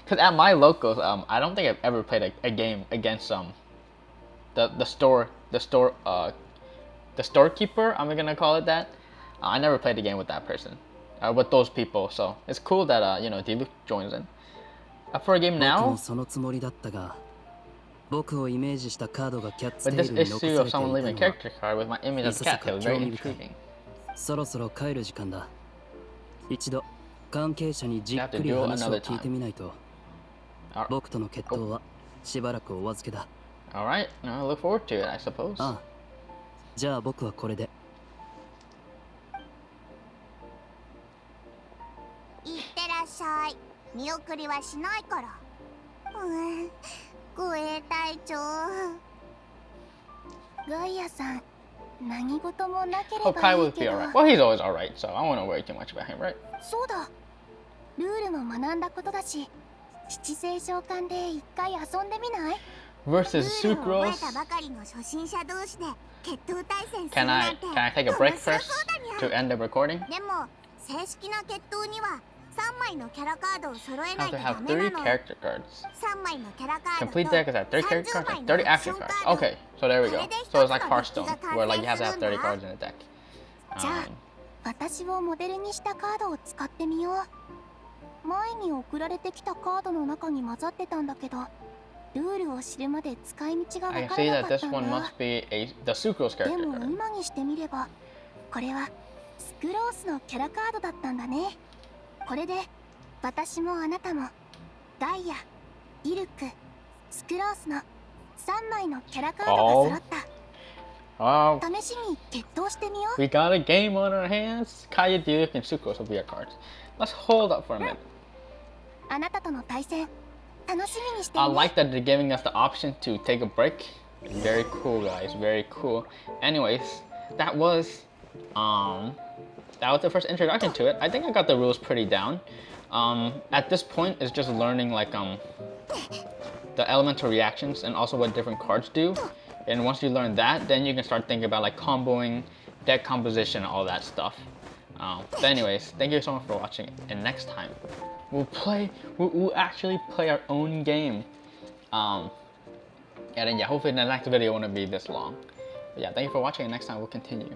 S1: Because at my locals, I don't think I've ever played a game against the storekeeper. I'm gonna call it that. I never played a game with that person, with those people. So it's cool that you know Diluc joins in. For a game
S5: 僕
S1: now.
S5: もそのつもりだったが、僕をイメージしたカードがキャッツ
S1: But
S5: テ
S1: this
S5: イルに残さ
S1: issue
S5: れ
S1: of
S5: ていた
S1: someone
S5: の
S1: leaving a
S5: は
S1: character card with my image as a cat was very intriguing.
S5: そろそろ帰る時間だ。一度関係者にじっくり話を聞いてみないと。僕との決闘はしばらくお預けだ。
S1: Alright, I look forward to it, I suppose.
S5: ああ、じゃあ僕はこれで。
S3: いってらっしゃい。見送りはしないから。護衛隊長。ガイアさん、何事もなけれ
S1: Hope
S3: ば
S1: Kai
S3: い
S1: will
S3: いけ
S1: be
S3: ど。
S1: alright. Well, he's always alright, so I won't worry too much about him, right?
S3: そうだ。ルールも学んだことだし、七星召喚で一回遊んでみない？
S1: Versus
S3: ルールを覚え
S1: Sucrose.
S3: たばかりの初心者同士で決闘対戦する
S1: Can
S3: な
S1: I
S3: んて
S1: take a break first to end the recording?
S3: でも正式な決闘には3枚のキャラカードを揃えな
S1: Have
S3: いと
S1: to
S3: ダ
S1: have
S3: メな
S1: 30
S3: の。
S1: character cards.
S3: 3枚のキャラカードと
S1: Complete deck is at 30 character cards and 30 action cards. Okay, so there we go. So it's like Hearthstone, where like you have to have 30 cards in a deck.
S3: じゃあ私をモデルにしたカードを使ってみよう。前に送られてきたカードの中に混ざってたんだけど、ルールを知るまで使い道が
S1: I
S3: 分か
S1: can
S3: ら
S1: see
S3: な
S1: that
S3: かっ
S1: this
S3: たん
S1: one
S3: だ。
S1: must be the Sucrose
S3: で
S1: character
S3: も
S1: card.
S3: 今にしてみればこれはスクロースのキャラカードだったんだね。これで私もあなたもガイア、ディルック、スクロースの3枚のキャラカードが揃った。
S1: Oh,
S3: 試しに決闘してみよう。
S1: we got a game on our hands. Kaya, Diluc, and Sucrose will be our cards. Let's hold up for a minute.
S3: あなたとの対戦楽しみにして
S1: I
S3: ね。
S1: like that they're giving us the option to take a break. Very cool, guys. Very cool. Anyways, that was that was the first introduction to it. I think I got the rules pretty down. At this point, it's just learning like the elemental reactions and also what different cards do. And once you learn that, then you can start thinking about like comboing, deck composition, all that stuff. But anyways, thank you so much for watching. And next time, we'll actually play our own game. And then yeah, hopefully the next video won't be this long. But yeah, thank you for watching, and next time we'll continue.